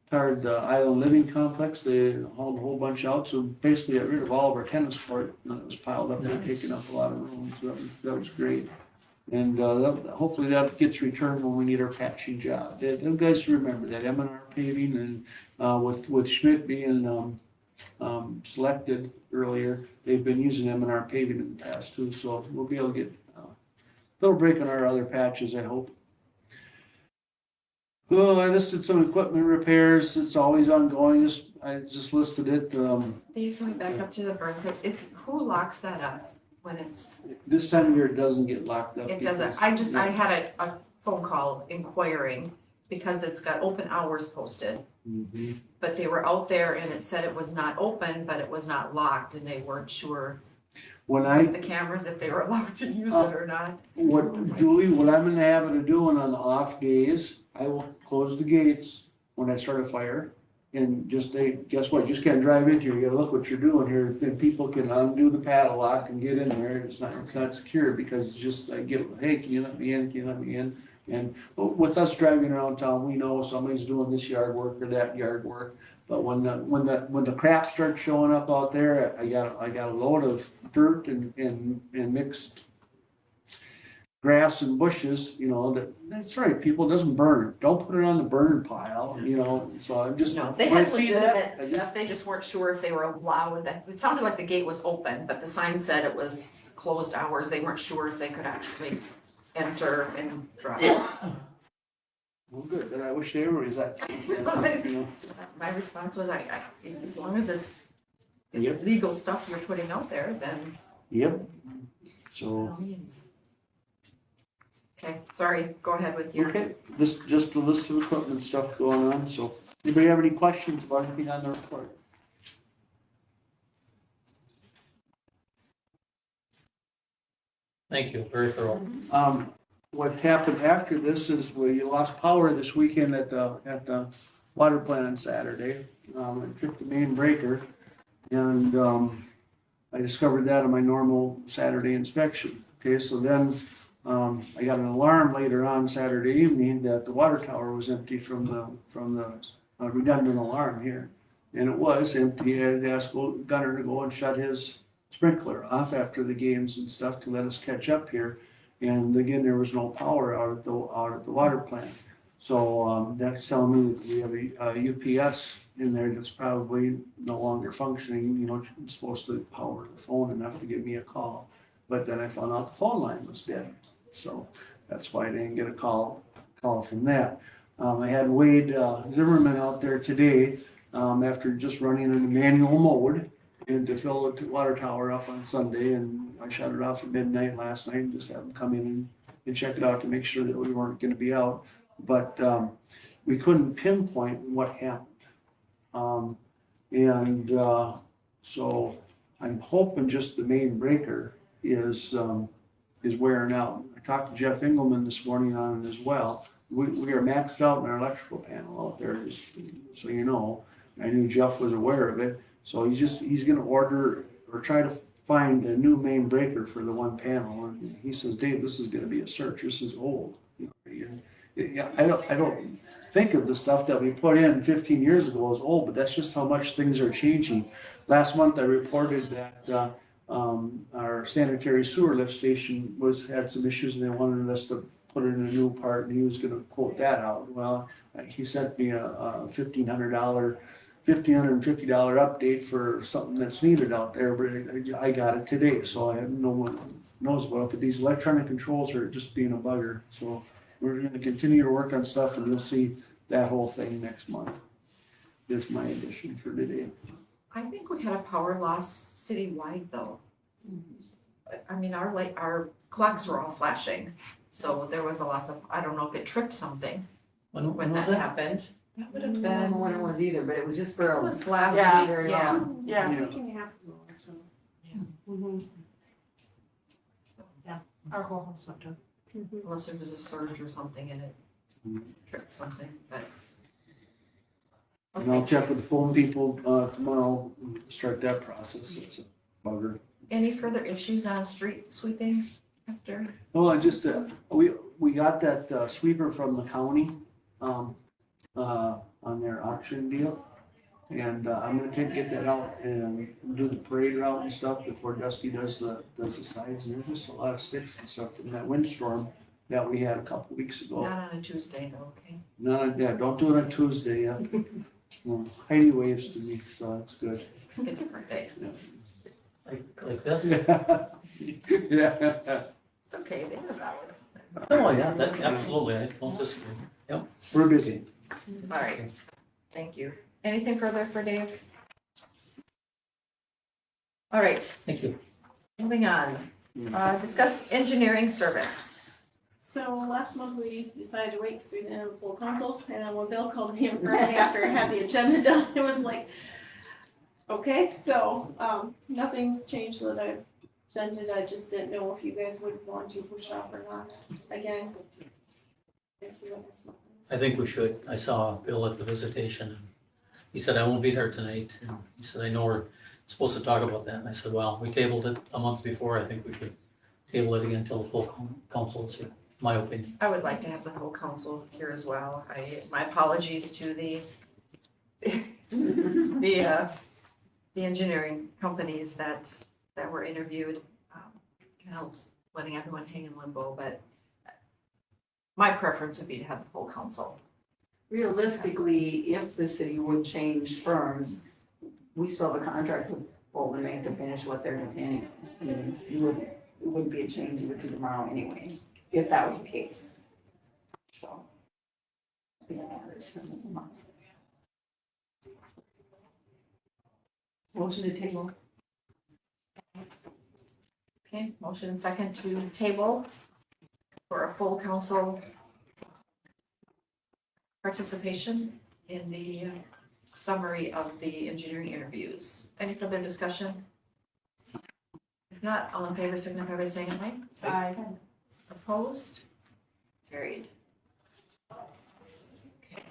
tarred the Island Living Complex. They hauled a whole bunch out, so basically got rid of all of our tennis court that was piled up there, taking up a lot of room. So that was great. And hopefully that gets returned when we need our patching job. You guys remember that M&R paving, and with Schmidt being selected earlier, they've been using M&R paving in the past too. So we'll be able to get a little break on our other patches, I hope. Oh, I listed some equipment repairs. It's always ongoing. I just listed it. Dave, can we back up to the burn pit? Who locks that up when it's, This time of year, it doesn't get locked up. it doesn't, because- I had a phone call inquiring because it's got open hours posted. Mhm. But they were out there and it said it was not open, but it was not locked and they weren't sure When I, with the cameras if they were allowed to use it or not. Julie, what I'm in the habit of doing on the off days, I will close the gates when I start a fire. And just, guess what, you just can't drive into here, you gotta look what you're doing here, then people can undo the padlock and get in there, it's not secure, because it's just, I get, hey, can you let me in, can you let me in? And with us driving around town, we know somebody's doing this yard work or that yard work, but when the crap starts showing up out there, I got a load of dirt and mixed grass and bushes, you know, that's right, people, it doesn't burn, don't put it on the burn pile, you know, so I'm just. No, they when I had see that, legitimate stuff, they just weren't sure if they were allowed, that, it sounded like the gate was open, but the sign said it was closed hours, they weren't sure if they could actually enter and drive. Well, good, then I wish they were, is that, you know, so. My response was, as long as it's Yep. legal stuff you're putting out there, then Yep, by so, all means. Okay, sorry, go ahead with your. okay, this, just a list of equipment stuff going on, so, anybody have any questions about anything on the report? Thank you, very thorough. What happened after this is we lost power this weekend at the water plant on Saturday. It tripped the main breaker, and I discovered that in my normal Saturday inspection. Okay, so then I got an alarm later on Saturday evening that the water tower was empty from the redundant alarm here, and it was empty. I had to ask Gunner to go and shut his sprinkler off after the games and stuff to let us catch up here. And again, there was no power out at the water plant. So that's telling me that we have a UPS in there that's probably no longer functioning. You know, it's supposed to power the phone enough to give me a call. but then I found out the phone line was dead. So that's why I didn't get a call from that. I had Wade Zimmerman out there today, after just running in a manual mode and to fill the water tower up on Sunday, and I shut it off at midnight last night and just had him come in and check it out to make sure that we weren't gonna be out. But we couldn't pinpoint what happened. So I'm hoping just the main breaker is wearing out. I talked to Jeff Engelman this morning on it as well. We are maxed out in our electrical panel out there, just so you know. I knew Jeff was aware of it, so he's gonna order or try to find a new main breaker for the one panel. And he says, Dave, this is gonna be a search. This is old. Yeah, I don't think of the stuff that we put in 15 years ago as old, but that's just how much things are changing. Last month I reported that our sanitary sewer lift station had some issues and they wanted us to put in a new part, and he was gonna quote that out. Well, he sent me a $1,550 update for something that's needed out there, but I got it today, so no one knows about it. But these electronic controls are just being a bugger, so we're gonna continue to work on stuff, and you'll see that whole thing next month. That's my addition for today. I think we had a power loss citywide though. I mean, our clocks were all flashing, so there was a loss of, I don't know if it tripped something When when was that that? happened. That would have I don't know been, when it was either, but it was just for it a. was last Yeah. week, yeah. Yeah. It can happen, so. Mhm. Our whole house went up. Unless there was a surge or something and it tripped something, but. And I'll check with the phone people tomorrow, and start that process. It's a bugger. Any further issues on street sweeping after? No, I just, we got that sweeper from the county on their auction deal. And I'm gonna get that out and do the parade route and stuff before Dusty does the sides. And there's just a lot of sticks and stuff from that windstorm that we had a couple weeks ago. Not on a Tuesday though, okay? No, yeah, don't do it on Tuesday, yeah. Well, Heidi waves to me, so that's good. Pick a different day. Like this? Yeah. It's okay, they was out. Oh, yeah, that, absolutely, I don't disagree. We're busy. All right, thank you. Anything further for Dave? All right, Thank you. moving on. Discuss engineering service. So last month we decided to wait because we didn't have a full council, and then when Bill called me in Friday after I had the agenda done, it was like, okay, so, nothing's changed that I've presented, I just didn't know if you guys would want to push it off or not, again. Let's see what next month is. I think we should. I saw Bill at the visitation, and he said, I won't be there tonight. And he said, I know we're supposed to talk about that. And I said, well, we tabled it a month before. I think we should table it again until the full council is here, my opinion. I would like to have the whole council here as well. My apologies to the engineering companies that were interviewed. Kind of letting everyone hang in limbo, but my preference would be to have the full council. Realistically, if the city would change firms, we still have a contract with Bolton Mann to finish what they're doing. I mean, it wouldn't be a change you would do tomorrow anyway, if that was the case. So. I think that matters. Motion to table. Okay, motion and second to table for a full council participation in the summary of the engineering interviews. Any further discussion? If not, all in favor signify by saying aye. Aye. Opposed? Carried. Okay.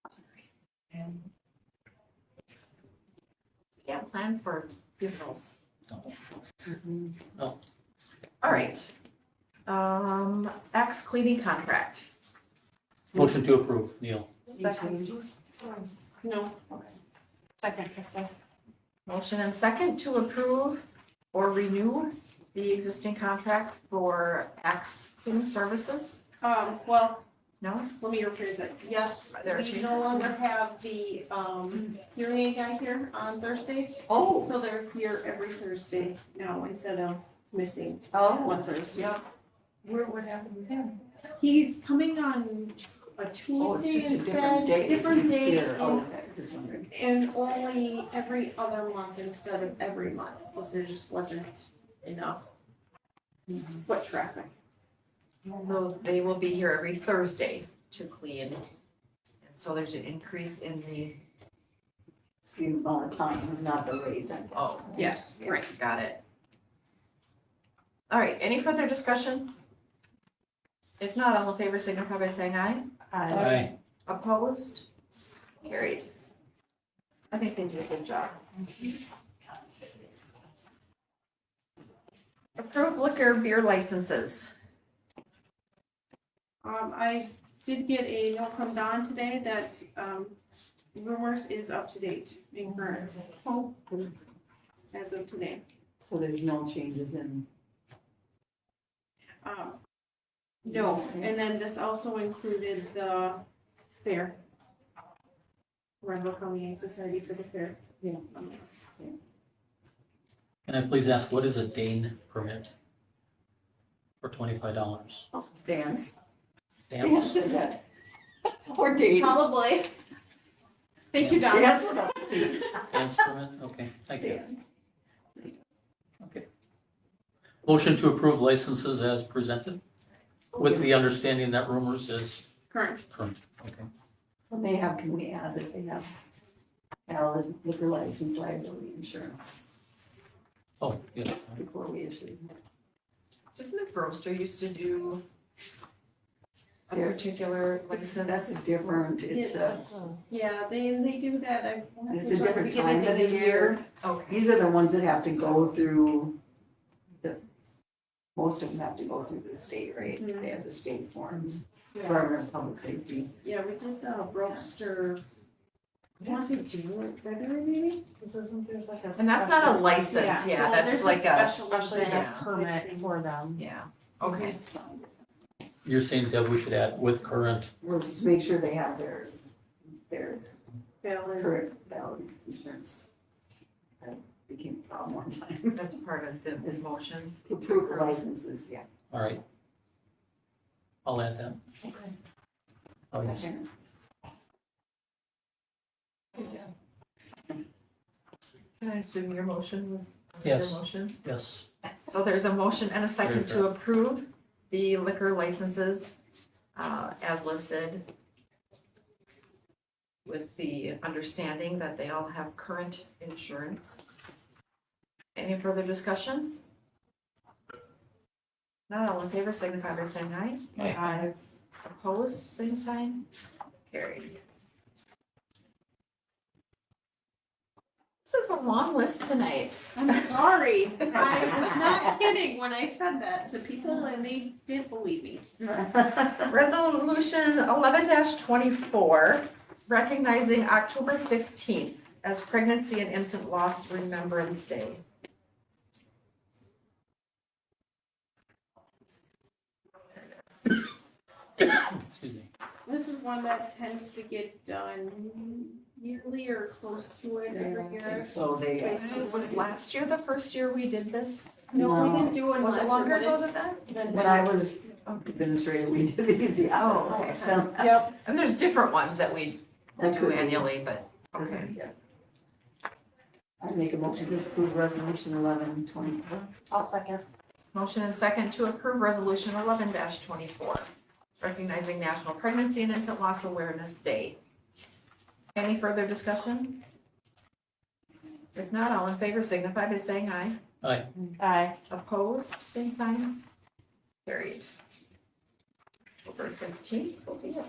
Sorry. And yeah, plan for funerals. No. All right. Axe cleaning contract. Motion to approve, Neil. Second. No. Second, Krista. Motion and second to approve or renew the existing contract for axe cleaning services. Well, No? Let me rephrase it. Yes, They're we cheaper. no longer have the, hearing aid guy here on Thursdays. Oh, So they're here every Thursday now instead of missing oh, one Thursday. Yep. What happened with him? He's coming on a oh, it's Tuesday just a different instead, day. different He's day, here. Oh, and, okay, just wondering. and only every other month instead of every month, because there just wasn't enough foot traffic. So they will be here every Thursday to clean. And so there's an increase in the, It's the amount of time, it's not the rate. oh, Yes, right. got it. All right, any further discussion? If not, all in favor signify by saying aye. Aye. Opposed? Carried. I think they do a good job. Approved liquor beer licenses. I did get a note from Don today that, Rumors is up to date and current as of today. So there's no changes in. No, and then this also included the fair. Rundle County Ag Society for the fair. Yeah. Can I please ask, what is a Dane permit? For $25? Dance. Dance? Or date. Probably. Thank you, Don. Dance without seat. Dance permit, okay, thank you. Okay. Motion to approve licenses as presented, with the understanding that Rumors is Current. current, okay. When they have, can we add that they have valid liquor license liability insurance Oh, yeah, before we issue? Doesn't the Broster used to do a Yeah. particular That's license? different, it's a, Yeah, they do that, I wanna it's say a towards the different beginning time of the year. Okay. These are the ones that have to go through most of them have to go through the state, right? Mhm. They have the state forms, Yeah, Department of Public Safety. yeah, we did the Brookster, I wanna say January, February maybe? Because isn't there's like a. And that's not a license, yeah, Well, that's there's like a, Especially a Yeah. permit for them. yeah, okay. you're saying, Deb, we should add with current, We'll just make sure they have their Valid. current valid insurance. That became a problem one time. That's part of the motion. To approve the licenses, yeah. all right. I'll add that. Okay. Oh, yes. Can I assume your motion was Yes. your motion? Yes, So there's a motion and a second to approve the liquor licenses as listed with the understanding that they all have current insurance. Any further discussion? Not all in favor signify by saying aye. Aye. Opposed, same sign. Carried. This is a long list tonight. I'm sorry, I was not kidding when I said that to people and they didn't believe me. Resolution 11-24, recognizing October 15th as Pregnancy and Infant Loss Remembrance Day. excuse me. This is one that tends to get done yearly or close to it every year. So they, Was last year the first year we did this? No, we didn't do it Was last it year, longer but ago it's. than that? when I was administrator, we did these, yeah. Oh, so okay. it's been- Yep. And there's different ones that we That do could be. annually, but, okay. Yeah. I make a motion to approve resolution 1124. I'll second. Motion and second to approve resolution 11-24, recognizing National Pregnancy and Infant Loss Awareness Day. Any further discussion? If not, all in favor signify by saying aye. Aye. Opposed, same sign. Carried. October 15th will be it.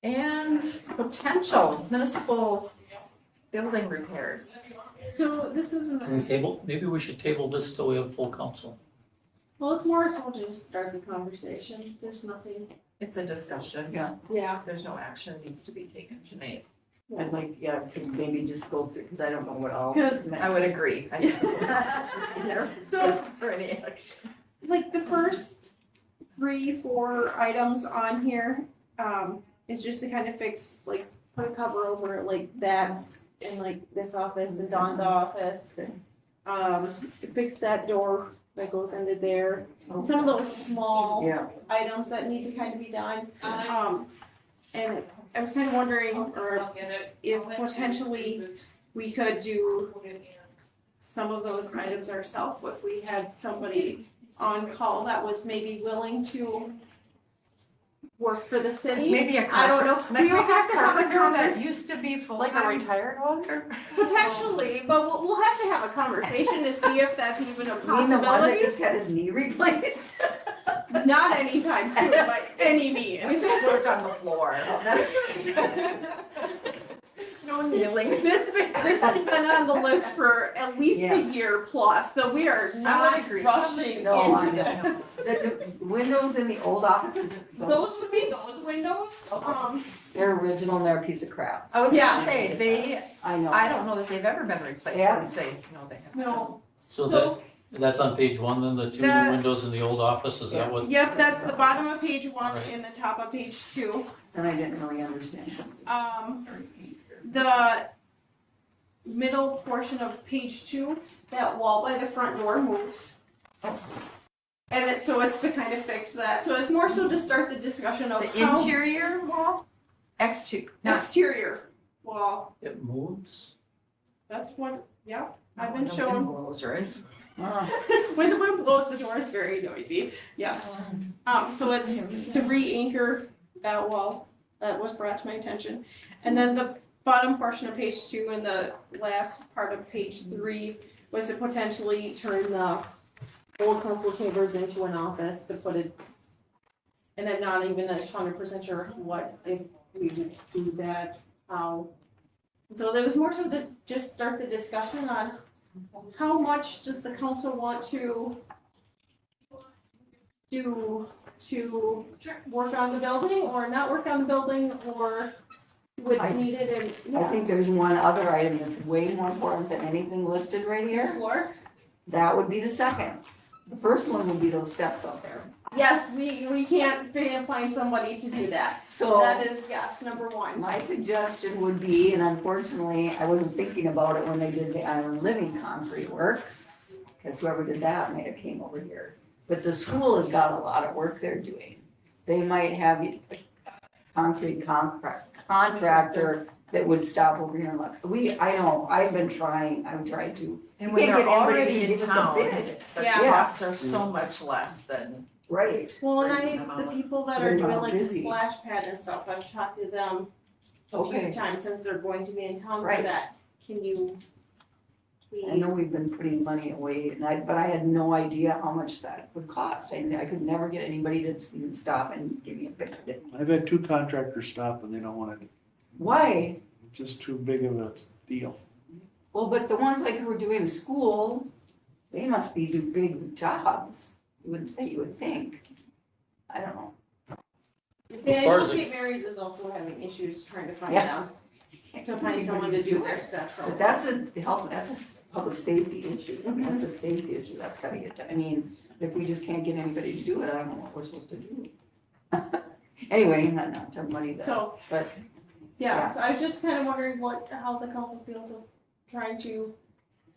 And potential municipal building repairs. So this isn't, Can we table, maybe we should table this till we have full council. well, it's more so to just start the conversation, there's nothing. It's a discussion. Yeah. There's no action needs to be taken tonight. I'd like, yeah, to maybe just go through, because I don't know what all. Good. is meant. I would agree. I never So- for any action. like the first 3-4 items on here, is just to kind of fix, like, put a cover over it, like that's in like this office and Dawn's office. Fix that door that goes into there, some of those small Yeah. items that need to kind of be done. And I was kind of wondering, or if potentially we could do some of those items ourselves, if we had somebody on call that was maybe willing to work for the city. Maybe a I don't know. Maybe We will have to have a carpenter that conversation, used to be full Like a time. retired one? potentially, but we'll have to have a conversation to see if that's even a You mean the one that possibility. just had his knee replaced? Not anytime soon, by any means. We just worked on the floor. That's right. No kneeling. This has been on the list for at least a Yes. year plus, so we are not agree. rushing No, I into know. this. The windows in the old offices, Those would be those windows, they're original and they're a piece of crap. I was Yeah. gonna say, I know. I don't know that they've ever been replaced, Yeah. since they haven't. no. So So- that's on page one, then, the two That- windows in the old office, is that what? Yep, that's the bottom of page 1 Right. and the top of page 2. And I didn't really understand something. The middle portion of page 2, that wall by the front door moves. And it's to kind of fix that, so it's more so to start the discussion of The how interior wall, X2, not exterior wall, It moves? that's what, yeah, I've when been the wind shown. blows, right? When the wind blows, the door is very noisy, yes. So it's to re-anchor that wall, that was brought to my attention. And then the bottom portion of page 2 and the last part of page 3 was to potentially turn the old council chambers into an office to put it. And I'm not even 100% sure what, if we would do that, how. So there was more so to just start the discussion on how much does the council want to do to work on the building or not work on the building or what's needed and, I think there's one other item that's way more important than anything listed right here. Explore. That would be the second. The first one would be those steps up there. Yes, we can't find somebody to do that. So That is, yes, number 1. my suggestion would be, and unfortunately, I wasn't thinking about it when they did the island living concrete work, because whoever did that may have came over here. But the school has got a lot of work they're doing. They might have a concrete contractor that would stop over here and look. I know, I've been trying, I've tried to. And You when can't they're get anybody already to in give us a town, bid. the Yeah. costs are so much less than. Right. Well, and the people that are They're doing not like the busy. splash pad and stuff, I've talked to them a few Okay. times since they're going to be in town for Right. that. Can you please? I know we've been putting money away, but I had no idea how much that would cost. I could never get anybody to even stop and give me a bid. I've had 2 contractors stop and they don't want it, Why? it's just too big of a deal. Well, but the ones like who were doing school, they must be do big jobs, you would think. I don't know. Yeah, far I know as it- St. Mary's is also having issues trying to find Yeah. them, to find someone to do their stuff, so. But that's a public safety issue, that's a safety issue, that's gotta get done. I mean, if we just can't get anybody to do it, I don't know what we're supposed to do. Anyway, not to muddy that, So, but yeah, so I was just kind of wondering how the council feels of trying to,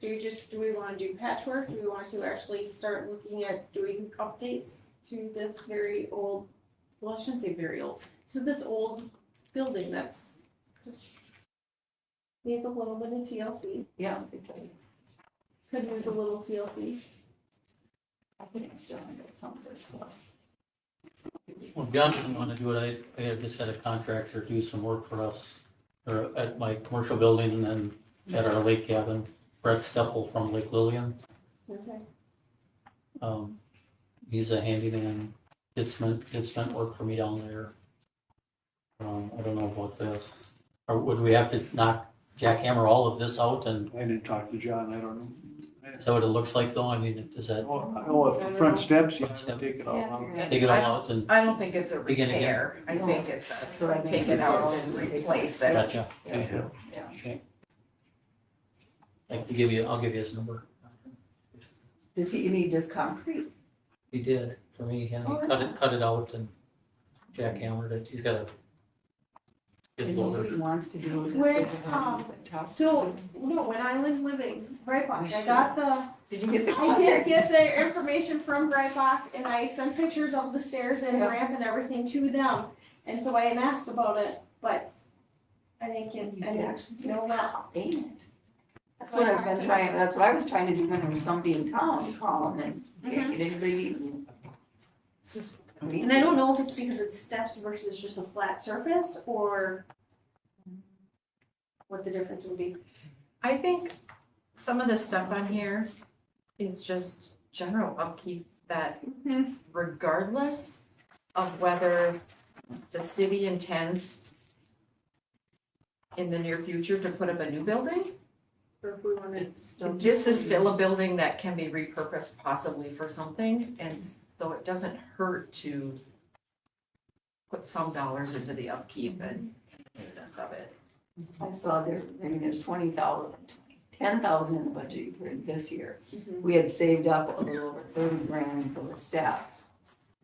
do we wanna do patchwork? Do we want to actually start looking at doing updates to this very old, well, I shouldn't say very old, to this old building that's just needs a little bit of TLC, yeah, they tell you, could use a little TLC. I think it's still under some of this stuff. Well, John didn't want to do it, I had just had a contractor do some work for us, or at my commercial building and then at our lake cabin. Brett Steppel from Lake Lillian, Okay. He's a handyman, did cement work for me down there. I don't know about this, or would we have to jackhammer all of this out, and I didn't talk to John, I don't know. is that what it looks like though? I mean, does that Oh, if the front steps, you have to Front take it all out. take it all out and, I don't think it's a Begin again. repair, I No. think it's So I a take it out and replace it. gotcha. Yeah. Okay. Yeah. Okay. I'll give you his number. Does he, you need just concrete? He did, for me, and he cut it out and jackhammered it. He's got a skid And loader. nobody wants to do this. When, big of a tough- So, no, when I was living, Brightbox, I got the, Did you get the? I did get the information from Brightbox and I sent pictures of the stairs and Yep. ramp and everything to them. And so I had asked about it, but I didn't get, I didn't know that. Dang it. That's what I've been trying, that's what I was trying to do when there was somebody in town, call them and can't get anybody. It's just amazing. And I don't know if it's because it's steps versus just a flat surface or what the difference would be. I think some of the stuff on here is just general upkeep that regardless of whether the city intends in the near future to put up a new building, Or if we wanted. this is still a building that can be repurposed possibly for something, and so it doesn't hurt to put some dollars into the upkeep and maintenance of it. I saw there, I mean, there's 10,000 in the budget for this year. We had saved up a little over 30 grand for the steps.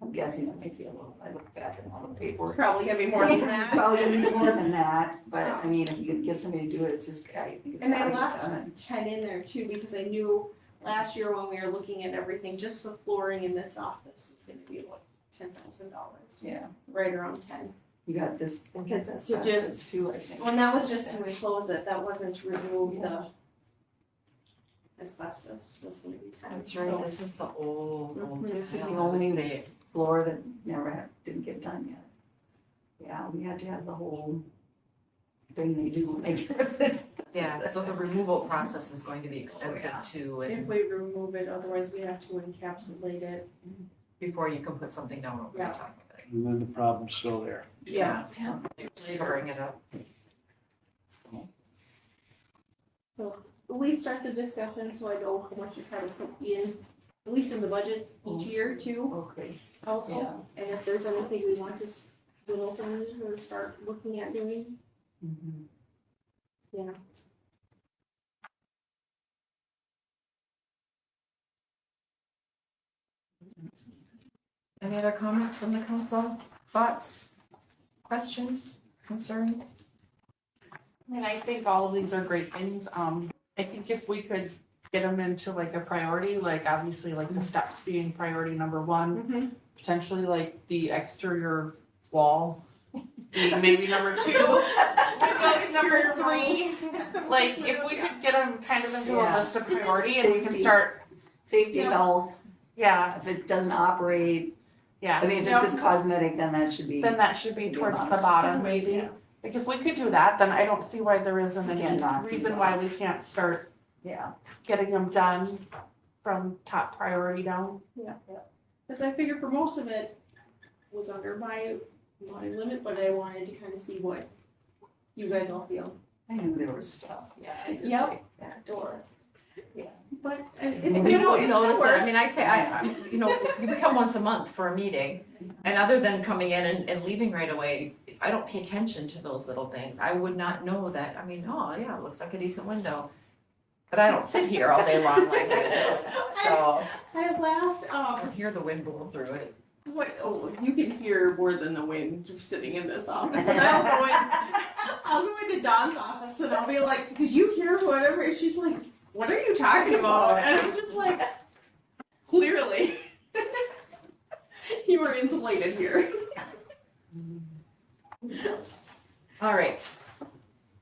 I'm guessing it might be a little, I look back at all the paperwork. Probably gonna be more than that. Probably gonna be more than that, but I mean, if you could get somebody to do it, it's just, I think it's And I gotta be left done. 10 in there too, because I knew last year when we were looking at everything, just the flooring in this office was gonna be about $10,000, Yeah, right around 10. you got this, I think Because that's to just- asbestos too, I think. Well, that was just to enclose it, that wasn't to remove the asbestos, was gonna be 10. That's right, So- this is the old This is the tile only that they- floor that didn't get done yet. Yeah, we had to have the whole thing they do when they get rid of it. Yeah, so the removal process is going to be extensive yeah. too, If and we remove it, otherwise we have to encapsulate it. before you can put something down over the Yeah. top of it. And then the problem's still there. Yeah. Storing it up. So at least start the discussion, so I know how much you try to put in, at least in the budget each year too, Okay, also. yeah. And if there's anything we want to little things or start looking at doing, Mhm. yeah. Any other comments from the council? Thoughts? Questions? Concerns? I mean, I think all of these are great things. I think if we could get them into like a priority, like obviously like the steps being priority number one, potentially like the exterior wall being maybe number two, maybe number three. Like if we could get them kind of into a Yeah. list of priority and we can Safety. start, Safety, Yeah. health, yeah, if it doesn't operate, yeah. I mean, if it's just cosmetic, then that should be. Then that should be towards the bottom maybe. Yeah. Like if we could do that, then I don't see why there isn't Again, any not reason why we can't start Yeah, getting them done from top priority down. Cause I figured for most of it was under my limit, but I wanted to kind of see what you guys all feel. I knew there was stuff, yeah. I just Yep. like that. Door. Yeah. But If you you know, don't it's notice the it, I work. mean, I say, you know, you come once a month for a meeting, and other than coming in and leaving right away, I don't pay attention to those little things. I would not know that, I mean, oh, yeah, it looks like a decent window. But I don't sit here all day long like I do, so I laughed, I can hear the wind blow through it. you can hear more than the wind sitting in this office. And I'll go into Dawn's office and I'll be like, did you hear whatever? And she's like, what are you talking about? And I'm just like, clearly. You are insulated here. All right.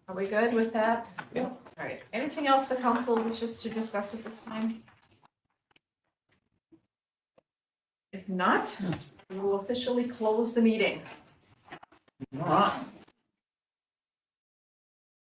Are we good with that? Yeah. All right, anything else the council wishes to discuss at this time? If not, we will officially close the meeting. All right.